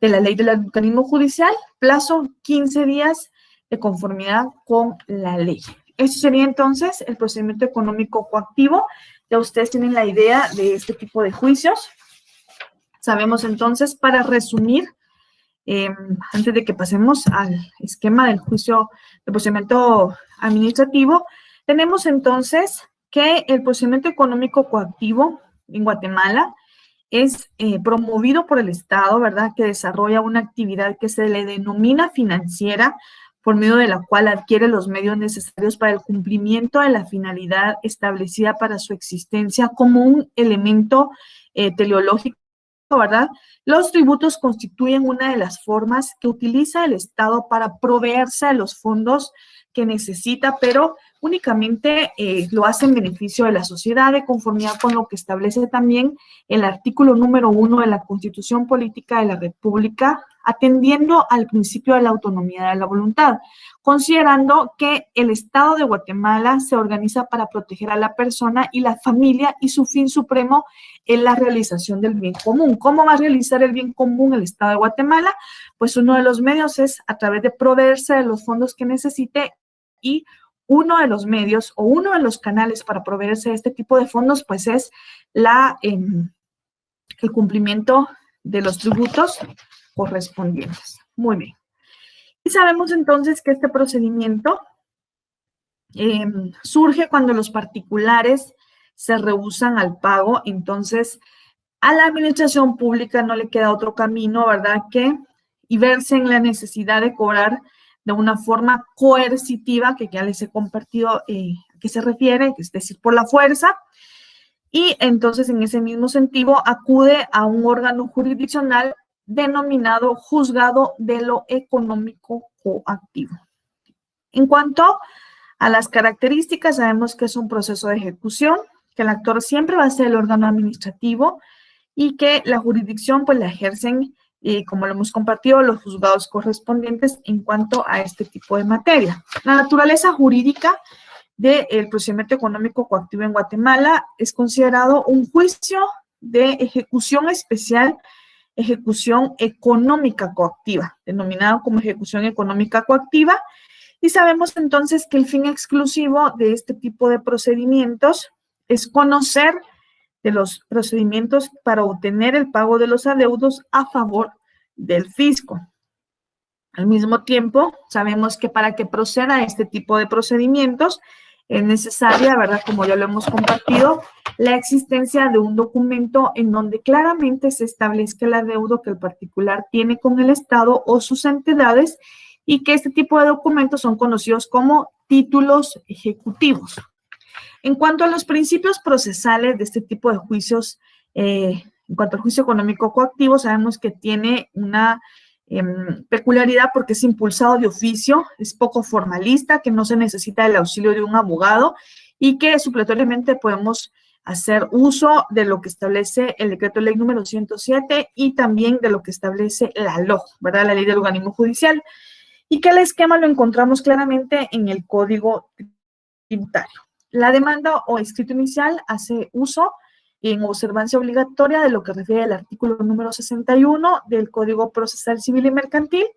de la Ley del Organismo Judicial, plazo 15 días de conformidad con la ley. Eso sería entonces el procedimiento económico coactivo. Ya ustedes tienen la idea de este tipo de juicios. Sabemos entonces, para resumir, antes de que pasemos al esquema del juicio, del procedimiento administrativo, tenemos entonces que el procedimiento económico coactivo en Guatemala es promovido por el Estado, ¿verdad?, que desarrolla una actividad que se le denomina financiera, por medio de la cual adquiere los medios necesarios para el cumplimiento de la finalidad establecida para su existencia como un elemento teleológico, ¿verdad? Los tributos constituyen una de las formas que utiliza el Estado para proveerse de los fondos que necesita, pero únicamente lo hace en beneficio de la sociedad, de conformidad con lo que establece también el artículo número 1 de la Constitución Política de la República, atendiendo al principio de la autonomía de la voluntad, considerando que el Estado de Guatemala se organiza para proteger a la persona y la familia, y su fin supremo es la realización del bien común. ¿Cómo va a realizar el bien común el Estado de Guatemala? Pues uno de los medios es a través de proveerse de los fondos que necesite, y uno de los medios o uno de los canales para proveerse de este tipo de fondos, pues es el cumplimiento de los tributos correspondientes. Muy bien. Y sabemos entonces que este procedimiento surge cuando los particulares se rehúsan al pago. Entonces, a la administración pública no le queda otro camino, ¿verdad?, y verse en la necesidad de cobrar de una forma coercitiva, que ya les he compartido a qué se refiere, es decir, por la fuerza. Y entonces, en ese mismo sentido, acude a un órgano jurisdiccional denominado Juzgado de lo Económico Coactivo. En cuanto a las características, sabemos que es un proceso de ejecución, que el actor siempre va a ser el órgano administrativo y que la jurisdicción pues la ejercen, como lo hemos compartido, los juzgados correspondientes en cuanto a este tipo de materia. La naturaleza jurídica del procedimiento económico coactivo en Guatemala es considerado un juicio de ejecución especial, ejecución económica coactiva, denominado como ejecución económica coactiva, y sabemos entonces que el fin exclusivo de este tipo de procedimientos es conocer de los procedimientos para obtener el pago de los adeudos a favor del fisco. Al mismo tiempo, sabemos que para que proceda este tipo de procedimientos es necesaria, ¿verdad?, como ya lo hemos compartido, la existencia de un documento en donde claramente se establezca el adeudo que el particular tiene con el Estado o sus entidades, y que este tipo de documentos son conocidos como títulos ejecutivos. En cuanto a los principios procesales de este tipo de juicios, en cuanto al juicio económico coactivo, sabemos que tiene una peculiaridad porque es impulsado de oficio, es poco formalista, que no se necesita el auxilio de un abogado, y que supletoriamente podemos hacer uso de lo que establece el decreto ley número 107 y también de lo que establece la LOJ, ¿verdad?, la Ley del Organismo Judicial. y que el esquema lo encontramos claramente en el Código Tributario. La demanda o escrito inicial hace uso en observancia obligatoria de lo que refiere al artículo número 61 del Código Procesal Civil y Mercantil,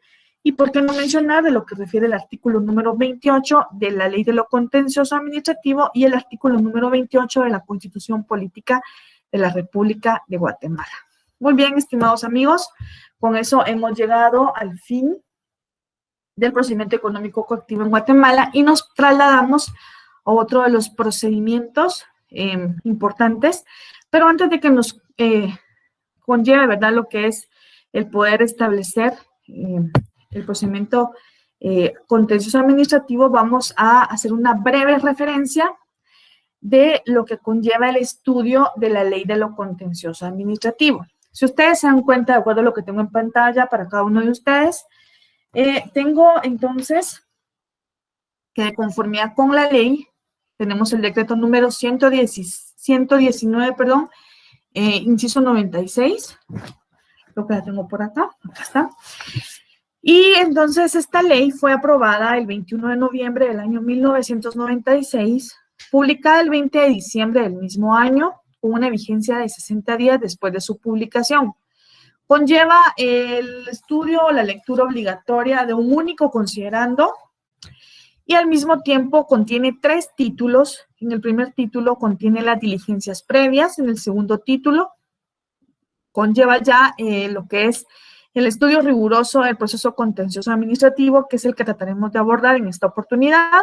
y por qué no mencionar de lo que refiere el artículo número 28 de la Ley de lo Contencioso Administrativo y el artículo número 28 de la Constitución Política de la República de Guatemala. Muy bien, estimados amigos, con eso hemos llegado al fin del procedimiento económico coactivo en Guatemala y nos trasladamos a otro de los procedimientos importantes, pero antes de que nos conlleve, ¿verdad?, lo que es el poder establecer el procedimiento contencioso administrativo, vamos a hacer una breve referencia de lo que conlleva el estudio de la Ley de lo Contencioso Administrativo. Si ustedes se dan cuenta, de acuerdo a lo que tengo en pantalla para cada uno de ustedes, tengo entonces que de conformidad con la ley, tenemos el decreto número 119, inciso 96, creo que la tengo por acá está. Y entonces esta ley fue aprobada el 21 de noviembre del año 1996, publicada el 20 de diciembre del mismo año, con una vigencia de 60 días después de su publicación. Conlleva el estudio o la lectura obligatoria de un único considerando y al mismo tiempo contiene 3 títulos. En el primer título contiene las diligencias previas, en el segundo título conlleva ya lo que es el estudio riguroso del proceso contencioso administrativo, que es el que trataremos de abordar en esta oportunidad.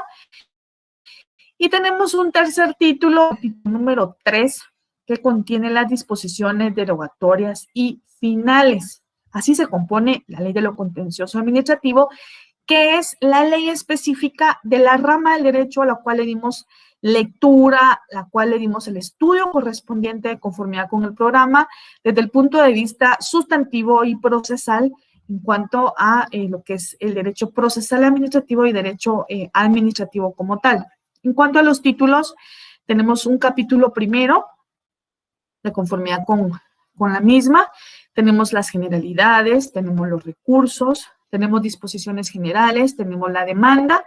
Y tenemos un tercer título, número 3, que contiene las disposiciones derogatorias y finales. Así se compone la Ley de lo Contencioso Administrativo, que es la ley específica de la rama del derecho a la cual le dimos lectura, la cual le dimos el estudio correspondiente de conformidad con el programa, desde el punto de vista sustantivo y procesal, en cuanto a lo que es el derecho procesal administrativo y derecho administrativo como tal. En cuanto a los títulos, tenemos un capítulo primero, de conformidad con la misma, tenemos las generalidades, tenemos los recursos, tenemos disposiciones generales, tenemos la demanda,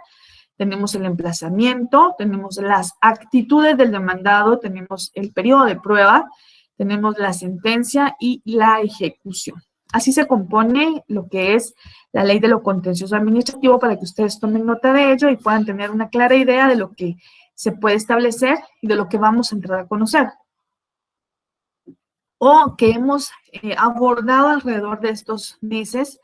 tenemos el emplazamiento, tenemos las actitudes del demandado, tenemos el periodo de prueba, tenemos la sentencia y la ejecución. Así se compone lo que es la Ley de lo Contencioso Administrativo, para que ustedes tomen nota de ello y puedan tener una clara idea de lo que se puede establecer y de lo que vamos a entrar a conocer, o que hemos abordado alrededor de estos meses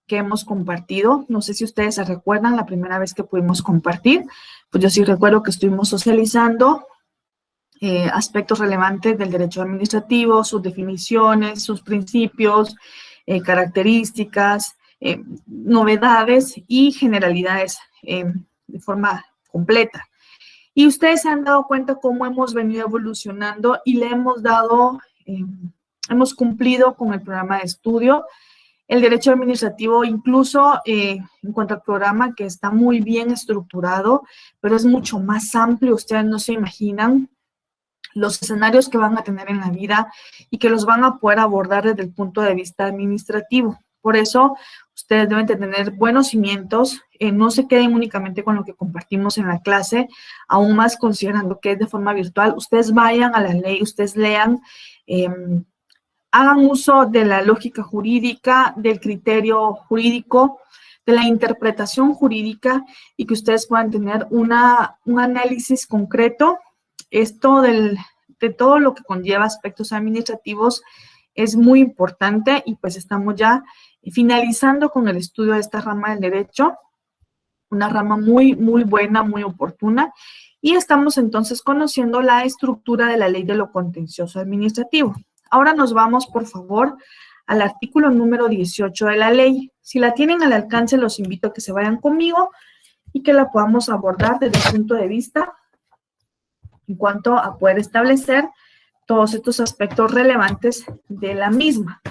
que hemos compartido. No sé si ustedes se recuerdan la primera vez que pudimos compartir, pues yo sí recuerdo que estuvimos socializando aspectos relevantes del derecho administrativo, sus definiciones, sus principios, características, novedades y generalidades de forma completa. Y ustedes se han dado cuenta cómo hemos venido evolucionando y le hemos dado, hemos cumplido con el programa de estudio. El derecho administrativo, incluso en cuanto al programa, que está muy bien estructurado, pero es mucho más amplio. Ustedes no se imaginan los escenarios que van a tener en la vida y que los van a poder abordar desde el punto de vista administrativo. Por eso, ustedes deben de tener buenos cimientos, no se queden únicamente con lo que compartimos en la clase, aún más considerando que es de forma virtual. Ustedes vayan a la ley, ustedes lean, hagan uso de la lógica jurídica, del criterio jurídico, de la interpretación jurídica, y que ustedes puedan tener un análisis concreto. Esto de todo lo que conlleva aspectos administrativos es muy importante, y pues estamos ya finalizando con el estudio de esta rama del derecho, una rama muy, muy buena, muy oportuna, y estamos entonces conociendo la estructura de la Ley de lo Contencioso Administrativo. Ahora nos vamos, por favor, al artículo número 18 de la ley. Si la tienen al alcance, los invito a que se vayan conmigo y que la podamos abordar desde el punto de vista en cuanto a poder establecer todos estos aspectos relevantes de la misma.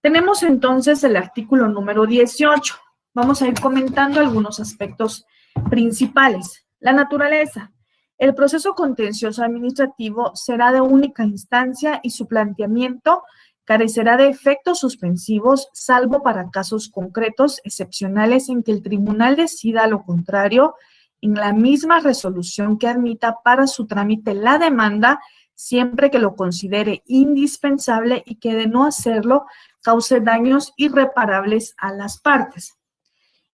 Tenemos entonces el artículo número 18. Vamos a ir comentando algunos aspectos principales. La naturaleza. El proceso contencioso administrativo será de única instancia y su planteamiento carecerá de efectos suspensivos, salvo para casos concretos excepcionales en que el tribunal decida lo contrario en la misma resolución que admita para su trámite la demanda, siempre que lo considere indispensable y que de no hacerlo cause daños irreparables a las partes.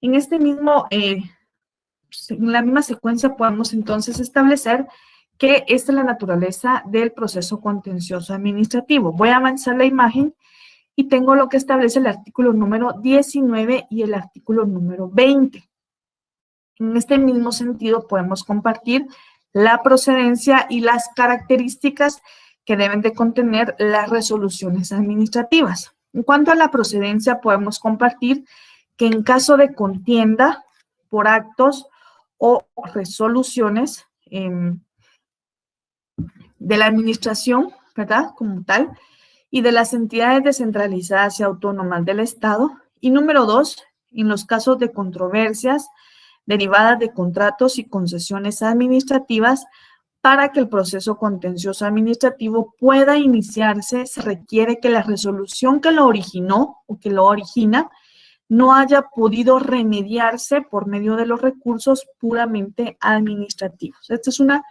En la misma secuencia podemos entonces establecer que esta es la naturaleza del proceso contencioso administrativo. Voy a avanzar la imagen y tengo lo que establece el artículo número 19 y el artículo número 20. En este mismo sentido podemos compartir la procedencia y las características que deben de contener las resoluciones administrativas. En cuanto a la procedencia, podemos compartir que en caso de contienda por actos o resoluciones de la administración, ¿verdad?, como tal, y de las entidades descentralizadas y autónomas del Estado. Y número 2, en los casos de controversias derivadas de contratos y concesiones administrativas, para que el proceso contencioso administrativo pueda iniciarse, se requiere que la resolución que lo originó o que lo origina no haya podido remediarse por medio de los recursos puramente administrativos. Esta es una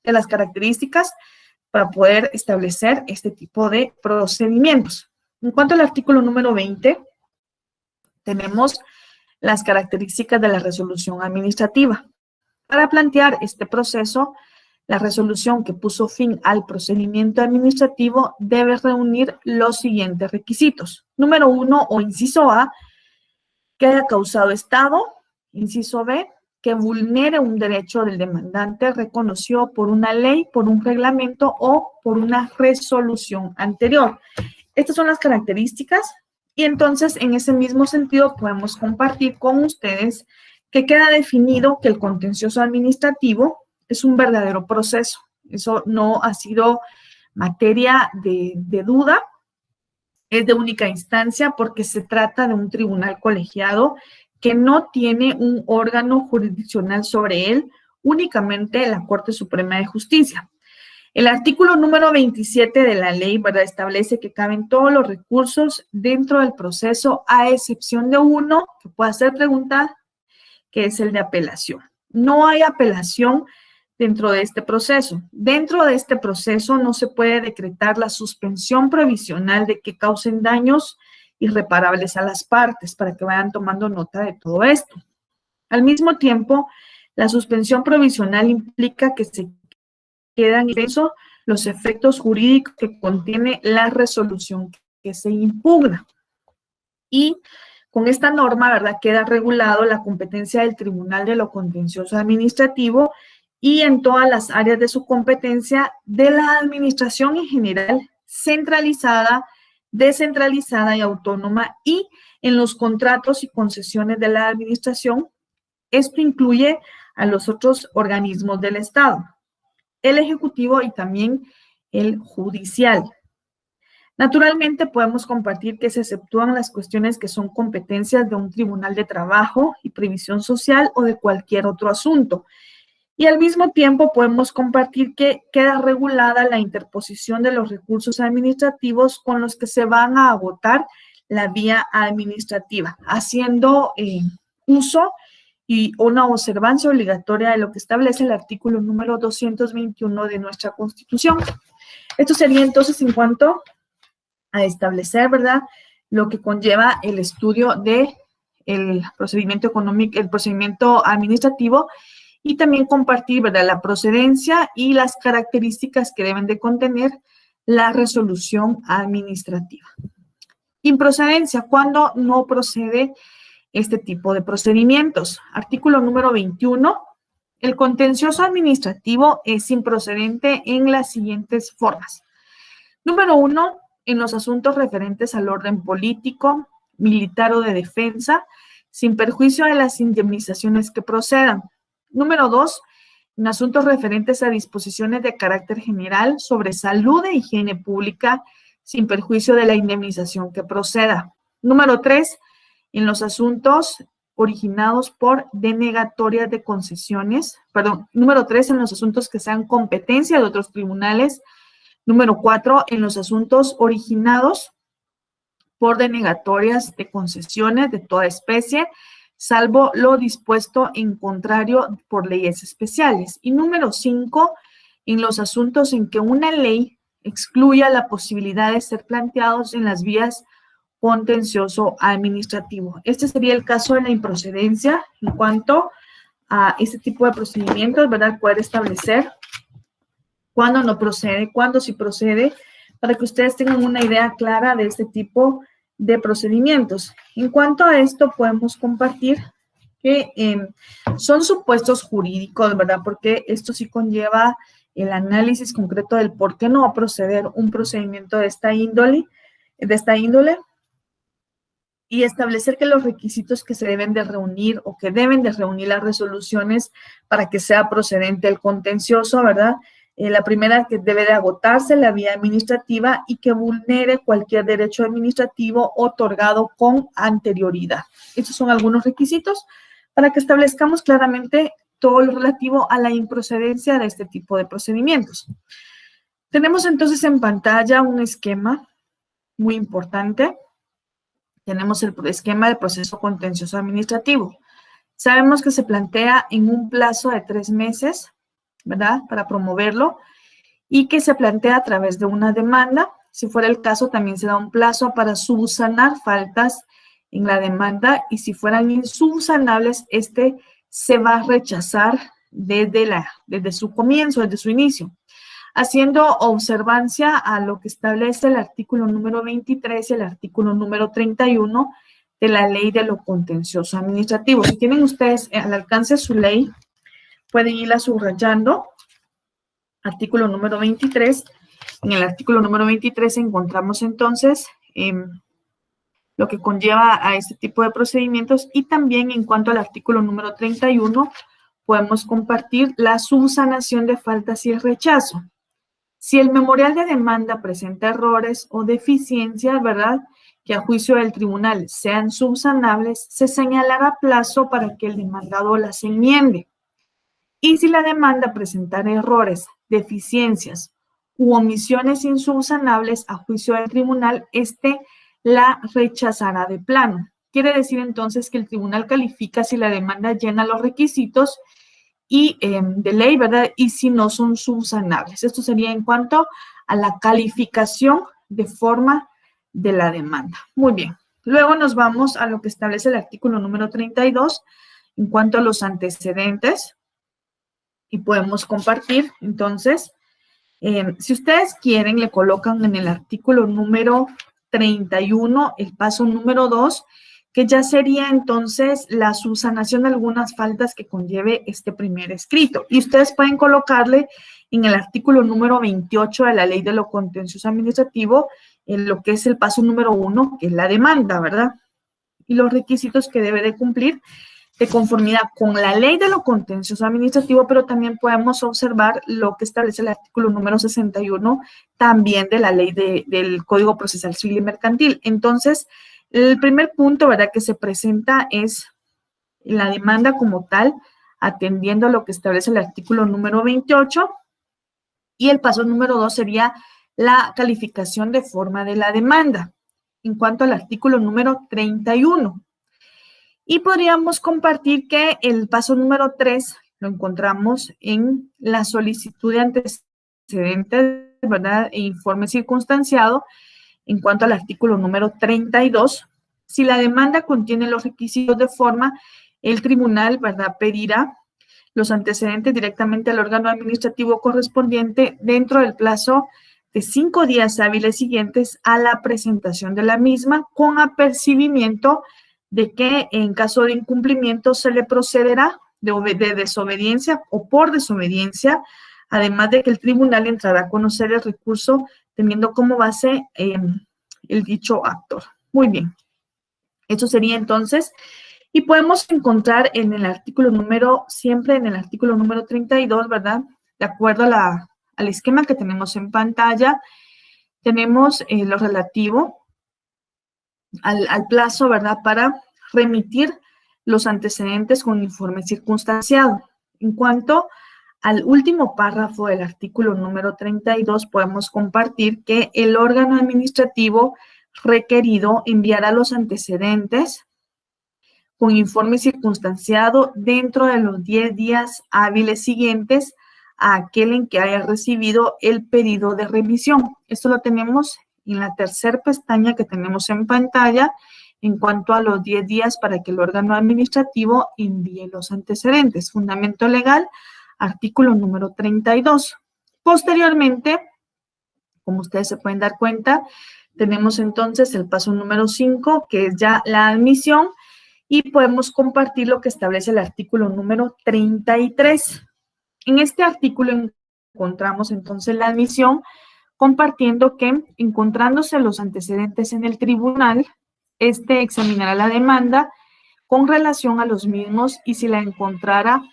de las características para poder establecer este tipo de procedimientos. En cuanto al artículo número 20, tenemos las características de la resolución administrativa. Para plantear este proceso, la resolución que puso fin al procedimiento administrativo debe reunir los siguientes requisitos. Número 1, o inciso A, que haya causado estado. Inciso B, que vulnere un derecho del demandante reconocido por una ley, por un reglamento o por una resolución anterior. Estas son las características y entonces en ese mismo sentido podemos compartir con ustedes que queda definido que el contencioso administrativo es un verdadero proceso. Eso no ha sido materia de duda, es de única instancia porque se trata de un tribunal colegiado que no tiene un órgano jurisdiccional sobre él, únicamente la Corte Suprema de Justicia. El artículo número 27 de la ley, ¿verdad?, establece que caben todos los recursos dentro del proceso, a excepción de uno que pueda ser pregunta, que es el de apelación. No hay apelación dentro de este proceso. Dentro de este proceso no se puede decretar la suspensión provisional de que causen daños irreparables a las partes, para que vayan tomando nota de todo esto. Al mismo tiempo, la suspensión provisional implica que se quedan exentos los efectos jurídicos que contiene la resolución que se impugna. Y con esta norma, ¿verdad?, queda regulado la competencia del Tribunal de lo Contencioso Administrativo y en todas las áreas de su competencia de la administración en general, centralizada, descentralizada y autónoma, y en los contratos y concesiones de la administración. Esto incluye a los otros organismos del Estado, el ejecutivo y también el judicial. Naturalmente podemos compartir que se exceptúan las cuestiones que son competencias de un tribunal de trabajo y previsión social o de cualquier otro asunto. Y al mismo tiempo podemos compartir que queda regulada la interposición de los recursos administrativos con los que se van a agotar la vía administrativa, haciendo uso y una observancia obligatoria de lo que establece el artículo número 221 de nuestra Constitución. Esto sería entonces en cuanto a establecer, ¿verdad?, lo que conlleva el estudio de el procedimiento económico, el procedimiento administrativo, y también compartir, ¿verdad?, la procedencia y las características que deben de contener la resolución administrativa. Improcedencia, ¿cuándo no procede este tipo de procedimientos? Artículo número 21. El contencioso administrativo es improcedente en las siguientes formas. Número 1, en los asuntos referentes al orden político, militar o de defensa, sin perjuicio de las indemnizaciones que procedan. Número 2, en asuntos referentes a disposiciones de carácter general sobre salud e higiene pública, sin perjuicio de la indemnización que proceda. Número 3, en los asuntos originados por denegatorias de concesiones, número 3, en los asuntos que sean competencia de otros tribunales. Número 4, en los asuntos originados por denegatorias de concesiones de toda especie, salvo lo dispuesto en contrario por leyes especiales. Y número 5, en los asuntos en que una ley excluya la posibilidad de ser planteados en las vías contencioso administrativo. Este sería el caso de la improcedencia en cuanto a este tipo de procedimientos, ¿verdad? Poder establecer cuándo no procede, cuándo sí procede, para que ustedes tengan una idea clara de este tipo de procedimientos. En cuanto a esto, podemos compartir que son supuestos jurídicos, ¿verdad? Porque esto sí conlleva el análisis concreto del por qué no va a proceder un procedimiento de esta índole, y establecer que los requisitos que se deben de reunir o que deben de reunir las resoluciones para que sea procedente el contencioso, ¿verdad? La primera, que debe de agotarse la vía administrativa y que vulnere cualquier derecho administrativo otorgado con anterioridad. Estos son algunos requisitos para que establezcamos claramente todo lo relativo a la improcedencia de este tipo de procedimientos. Tenemos entonces en pantalla un esquema muy importante. Tenemos el esquema del proceso contencioso administrativo. Sabemos que se plantea en un plazo de 3 meses, ¿verdad? Para promoverlo, y que se plantea a través de una demanda. Si fuera el caso, también se da un plazo para subsanar faltas en la demanda, y si fueran insubsanables, este se va a rechazar desde su comienzo, desde su inicio, haciendo observancia a lo que establece el artículo número 23 y el artículo número 31 de la Ley de lo Contencioso Administrativo. Si tienen ustedes al alcance su ley, pueden irla subrayando. Artículo número 23. En el artículo número 23 encontramos entonces lo que conlleva a este tipo de procedimientos, y también en cuanto al artículo número 31 podemos compartir la subsanación de faltas y el rechazo. Si el memorial de demanda presenta errores o deficiencias, ¿verdad?, que a juicio del tribunal sean subsanables, se señalará plazo para que el demandado las enmiende. Y si la demanda presentara errores, deficiencias u omisiones insubsanables a juicio del tribunal, este la rechazará de plano. Quiere decir entonces que el tribunal califica si la demanda llena los requisitos y de ley, ¿verdad? Y si no son subsanables. Esto sería en cuanto a la calificación de forma de la demanda. Muy bien. Luego nos vamos a lo que establece el artículo número 32 en cuanto a los antecedentes, y podemos compartir. Entonces, si ustedes quieren, le colocan en el artículo número 31 el paso número 2, que ya sería entonces la subsanación de algunas faltas que conlleve este primer escrito. Y ustedes pueden colocarle en el artículo número 28 de la Ley de lo Contencioso Administrativo, en lo que es el paso número 1, que es la demanda, ¿verdad? Y los requisitos que debe de cumplir de conformidad con la Ley de lo Contencioso Administrativo, pero también podemos observar lo que establece el artículo número 61, también de la Ley del Código Procesal Civil y Mercantil. Entonces, el primer punto, ¿verdad?, que se presenta es la demanda como tal, atendiendo a lo que establece el artículo número 28, y el paso número 2 sería la calificación de forma de la demanda, en cuanto al artículo número 31. Y podríamos compartir que el paso número 3 lo encontramos en la solicitud de antecedentes, ¿verdad?, e informe circunstanciado. En cuanto al artículo número 32, si la demanda contiene los requisitos de forma, el tribunal, ¿verdad?, pedirá los antecedentes directamente al órgano administrativo correspondiente dentro del plazo de 5 días hábiles siguientes a la presentación de la misma, con apercibimiento de que en caso de incumplimiento se le procederá de desobediencia o por desobediencia, además de que el tribunal entrará a conocer el recurso teniendo como base el dicho actor. Muy bien. Esto sería entonces, y podemos encontrar en el artículo número, siempre en el artículo número 32, ¿verdad? De acuerdo al esquema que tenemos en pantalla, tenemos lo relativo al plazo, ¿verdad?, para remitir los antecedentes con informe circunstanciado. En cuanto al último párrafo del artículo número 32, podemos compartir que el órgano administrativo requerido enviará los antecedentes con informe circunstanciado dentro de los 10 días hábiles siguientes a aquel en que haya recibido el pedido de revisión. Esto lo tenemos en la tercera pestaña que tenemos en pantalla en cuanto a los 10 días para que el órgano administrativo envíe los antecedentes. Fundamento legal, artículo número 32. Posteriormente, como ustedes se pueden dar cuenta, tenemos entonces el paso número 5, que es ya la admisión, y podemos compartir lo que establece el artículo número 33. En este artículo encontramos entonces la admisión, compartiendo que, encontrándose los antecedentes en el tribunal, este examinará la demanda con relación a los mismos y si la encontrara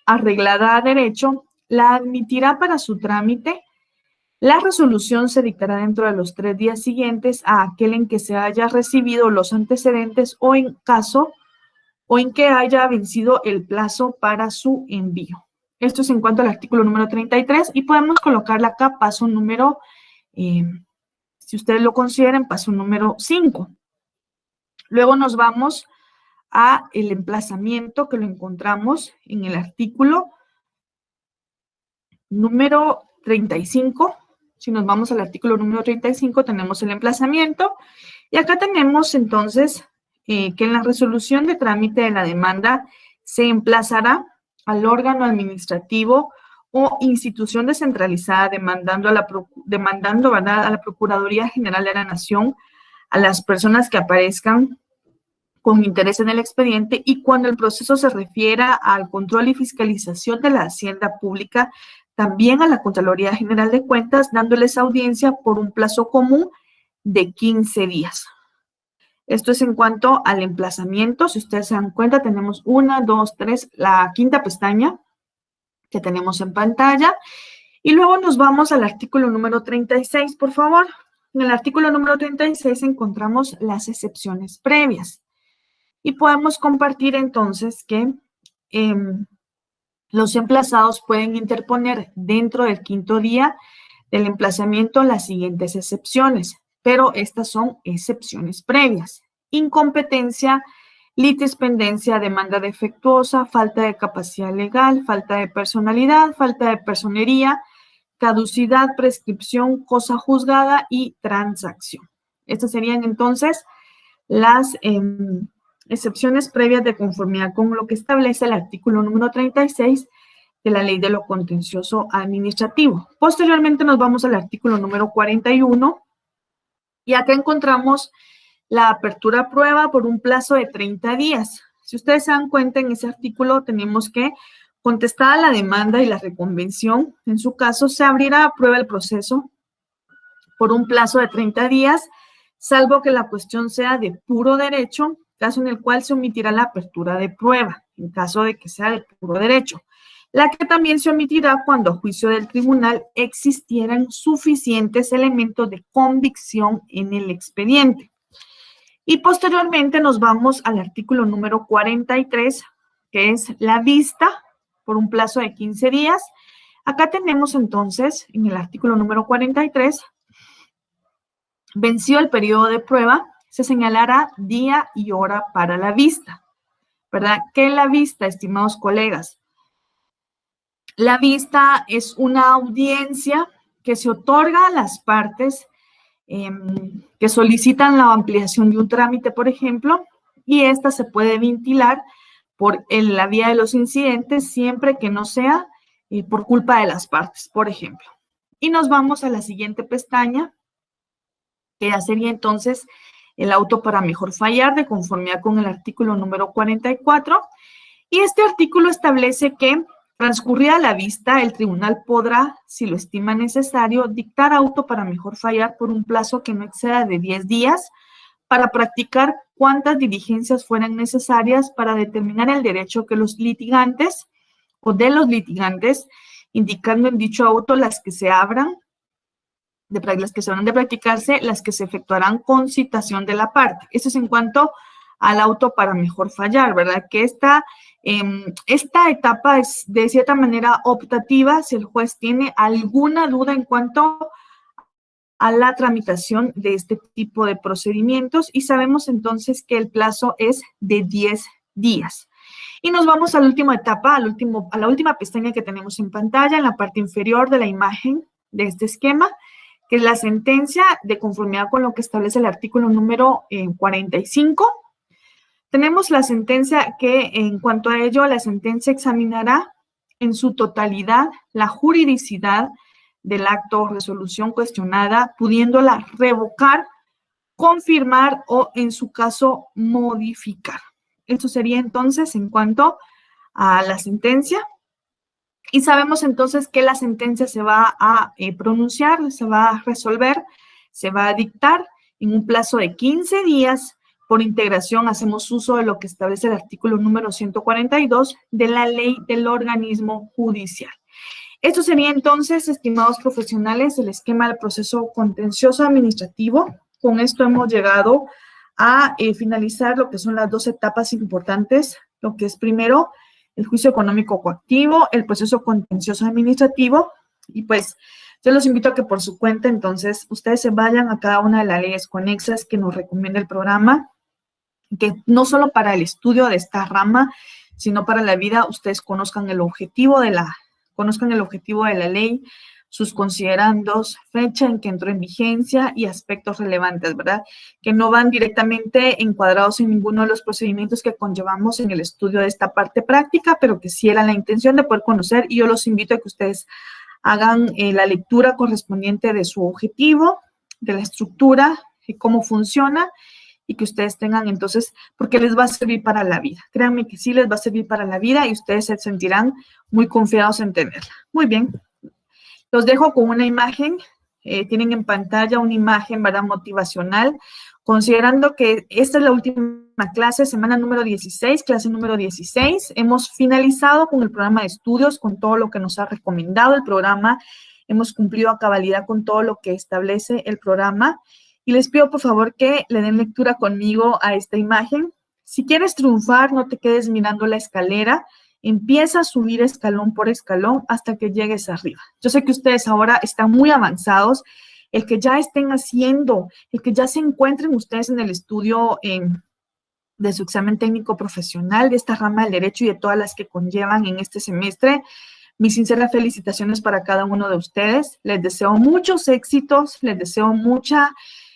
arreglada a derecho, la admitirá para su trámite. La resolución se dictará dentro de los 3 días siguientes a aquel en que se haya recibido los antecedentes o en que haya vencido el plazo para su envío. Esto es en cuanto al artículo número 33 y podemos colocarle acá paso número, si ustedes lo consideran, paso número 5. Luego nos vamos a el emplazamiento que lo encontramos en el artículo número 35. Si nos vamos al artículo número 35, tenemos el emplazamiento y acá tenemos entonces que en la resolución de trámite de la demanda se emplazará al órgano administrativo o institución descentralizada demandando a la Procuraduría General de la Nación a las personas que aparezcan con interés en el expediente y cuando el proceso se refiera al control y fiscalización de la hacienda pública, también a la Contraloría General de Cuentas, dándoles audiencia por un plazo común de 15 días. Esto es en cuanto al emplazamiento. Si ustedes se dan cuenta, tenemos 1, 2, 3, la quinta pestaña que tenemos en pantalla. Y luego nos vamos al artículo número 36, por favor. En el artículo número 36 encontramos las excepciones previas. Y podemos compartir entonces que los emplazados pueden interponer dentro del 5º día del emplazamiento las siguientes excepciones, pero estas son excepciones previas. Incompetencia, litispendencia, demanda defectuosa, falta de capacidad legal, falta de personalidad, falta de personería, caducidad, prescripción, cosa juzgada y transacción. Estas serían entonces las excepciones previas de conformidad con lo que establece el artículo número 36 de la Ley de lo Contencioso Administrativo. Posteriormente nos vamos al artículo número 41 y acá encontramos la apertura a prueba por un plazo de 30 días. Si ustedes se dan cuenta, en ese artículo tenemos que, contestada la demanda y la reconvención, en su caso se abrirá a prueba el proceso por un plazo de 30 días, salvo que la cuestión sea de puro derecho, caso en el cual se omitirá la apertura de prueba, en caso de que sea de puro derecho, la que también se omitirá cuando a juicio del tribunal existieran suficientes elementos de convicción en el expediente. Y posteriormente nos vamos al artículo número 43, que es la vista por un plazo de 15 días. Acá tenemos entonces, en el artículo número 43, venció el periodo de prueba, se señalará día y hora para la vista, ¿verdad? ¿Qué es la vista, estimados colegas? La vista es una audiencia que se otorga a las partes que solicitan la ampliación de un trámite, por ejemplo, y esta se puede ventilar por la vía de los incidentes siempre que no sea por culpa de las partes, por ejemplo. Y nos vamos a la siguiente pestaña, que ya sería entonces el auto para mejor fallar de conformidad con el artículo número 44. Y este artículo establece que, transcurrida la vista, el tribunal podrá, si lo estima necesario, dictar auto para mejor fallar por un plazo que no exceda de 10 días para practicar cuantas diligencias fueran necesarias para determinar el derecho que los litigantes o de los litigantes, indicando en dicho auto las que se habrán de practicarse, las que se efectuarán con citación de la parte. Eso es en cuanto al auto para mejor fallar, ¿verdad? Que esta etapa es de cierta manera optativa si el juez tiene alguna duda en cuanto a la tramitación de este tipo de procedimientos y sabemos entonces que el plazo es de 10 días. Y nos vamos a la última etapa, a la última pestaña que tenemos en pantalla, en la parte inferior de la imagen de este esquema, que es la sentencia de conformidad con lo que establece el artículo número 45. Tenemos la sentencia que, en cuanto a ello, la sentencia examinará en su totalidad la juridicidad del acto o resolución cuestionada, pudiéndola revocar, confirmar o, en su caso, modificar. Esto sería entonces en cuanto a la sentencia. Y sabemos entonces que la sentencia se va a pronunciar, se va a resolver, se va a dictar en un plazo de 15 días. Por integración hacemos uso de lo que establece el artículo número 142 de la ley del organismo judicial. Esto sería entonces, estimados profesionales, el esquema del proceso contencioso administrativo. Con esto hemos llegado a finalizar lo que son las dos etapas importantes, lo que es primero el juicio económico coactivo, el proceso contencioso administrativo, y pues yo los invito a que por su cuenta entonces ustedes se vayan a cada una de las leyes conexas que nos recomienda el programa, que no solo para el estudio de esta rama, sino para la vida, ustedes conozcan el objetivo de la ley, sus considerandos, fecha en que entró en vigencia y aspectos relevantes, ¿verdad? Que no van directamente encuadrados en ninguno de los procedimientos que conllevamos en el estudio de esta parte práctica, pero que sí era la intención de poder conocer, y yo los invito a que ustedes hagan la lectura correspondiente de su objetivo, de la estructura, y cómo funciona, y que ustedes tengan entonces, porque les va a servir para la vida. Créanme que sí les va a servir para la vida y ustedes se sentirán muy confiados en tenerla. Muy bien. Los dejo con una imagen. Tienen en pantalla una imagen, ¿verdad?, motivacional, considerando que esta es la última clase, semana número 16, clase número 16. Hemos finalizado con el programa de estudios, con todo lo que nos ha recomendado el programa. Hemos cumplido a cabalidad con todo lo que establece el programa. Y les pido, por favor, que le den lectura conmigo a esta imagen. Si quieres triunfar, no te quedes mirando la escalera. Empieza a subir escalón por escalón hasta que llegues arriba. Yo sé que ustedes ahora están muy avanzados. El que ya estén haciendo, el que ya se encuentren ustedes en el estudio de su examen técnico profesional, de esta rama del derecho y de todas las que conllevan en este semestre, mis sinceras felicitaciones para cada uno de ustedes. Les deseo muchos éxitos, les deseo mucha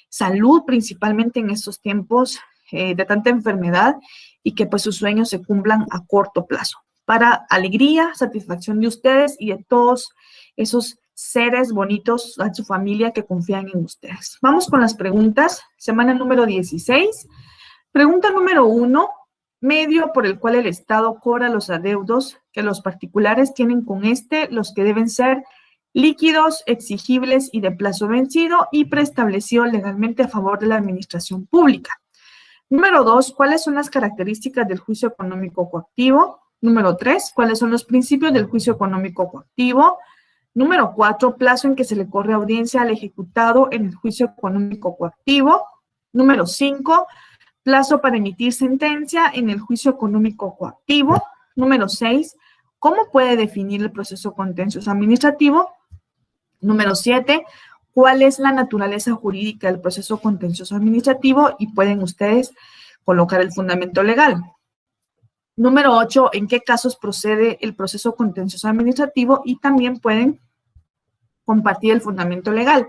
salud, principalmente en estos tiempos de tanta enfermedad, y que pues sus sueños se cumplan a corto plazo, para alegría, satisfacción de ustedes y de todos esos seres bonitos a su familia que confían en ustedes. Vamos con las preguntas. Semana número 16. Pregunta número 1. Medio por el cual el Estado cobra los adeudos que los particulares tienen con los que deben ser líquidos, exigibles y de plazo vencido y preestablecido legalmente a favor de la administración pública. Número 2, ¿cuáles son las características del juicio económico coactivo? Número 3, ¿cuáles son los principios del juicio económico coactivo? Número 4, plazo en que se le corre audiencia al ejecutado en el juicio económico coactivo. Número 5, plazo para emitir sentencia en el juicio económico coactivo. Número 6, ¿cómo puede definir el proceso contencioso administrativo? Número 7, ¿cuál es la naturaleza jurídica del proceso contencioso administrativo? Y pueden ustedes colocar el fundamento legal. Número 8, ¿en qué casos procede el proceso contencioso administrativo? Y también pueden compartir el fundamento legal.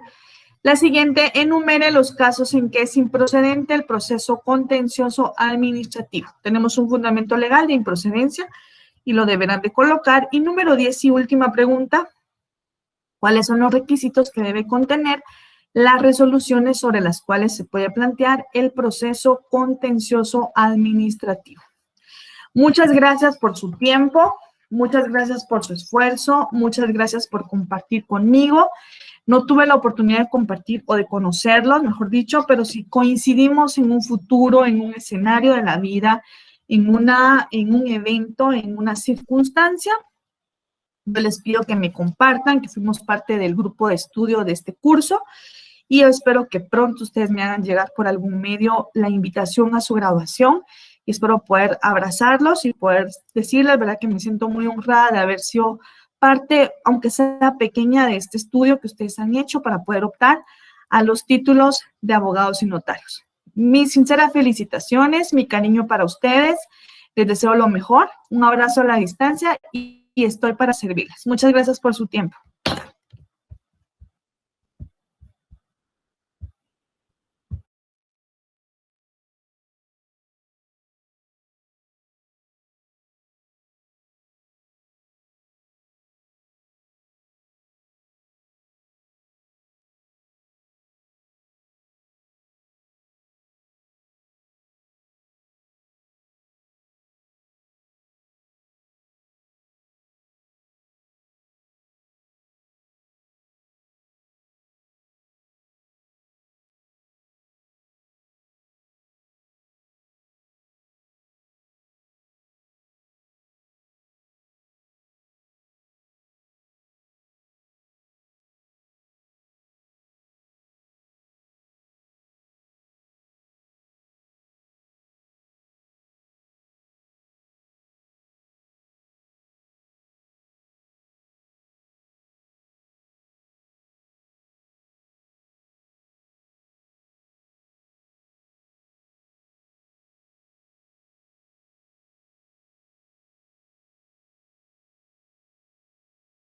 La siguiente, enumere los casos en que es improcedente el proceso contencioso administrativo. Tenemos un fundamento legal de improcedencia y lo deberán de colocar. Y número 10 y última pregunta, ¿cuáles son los requisitos que debe contener las resoluciones sobre las cuales se puede plantear el proceso contencioso administrativo? Muchas gracias por su tiempo, muchas gracias por su esfuerzo, muchas gracias por compartir conmigo. No tuve la oportunidad de compartir o de conocerlos, mejor dicho, pero si coincidimos en un futuro, en un escenario de la vida, en un evento, en una circunstancia, yo les pido que me compartan, que fuimos parte del grupo de estudio de este curso, y yo espero que pronto ustedes me hagan llegar por algún medio la invitación a su graduación, y espero poder abrazarlos y poder decirles, ¿verdad?, que me siento muy honrada de haber sido parte, aunque sea pequeña, de este estudio que ustedes han hecho para poder optar a los títulos de abogados y notarios. Mis sinceras felicitaciones, mi cariño para ustedes. Les deseo lo mejor. Un abrazo a la distancia y estoy para servirles. Muchas gracias por su tiempo.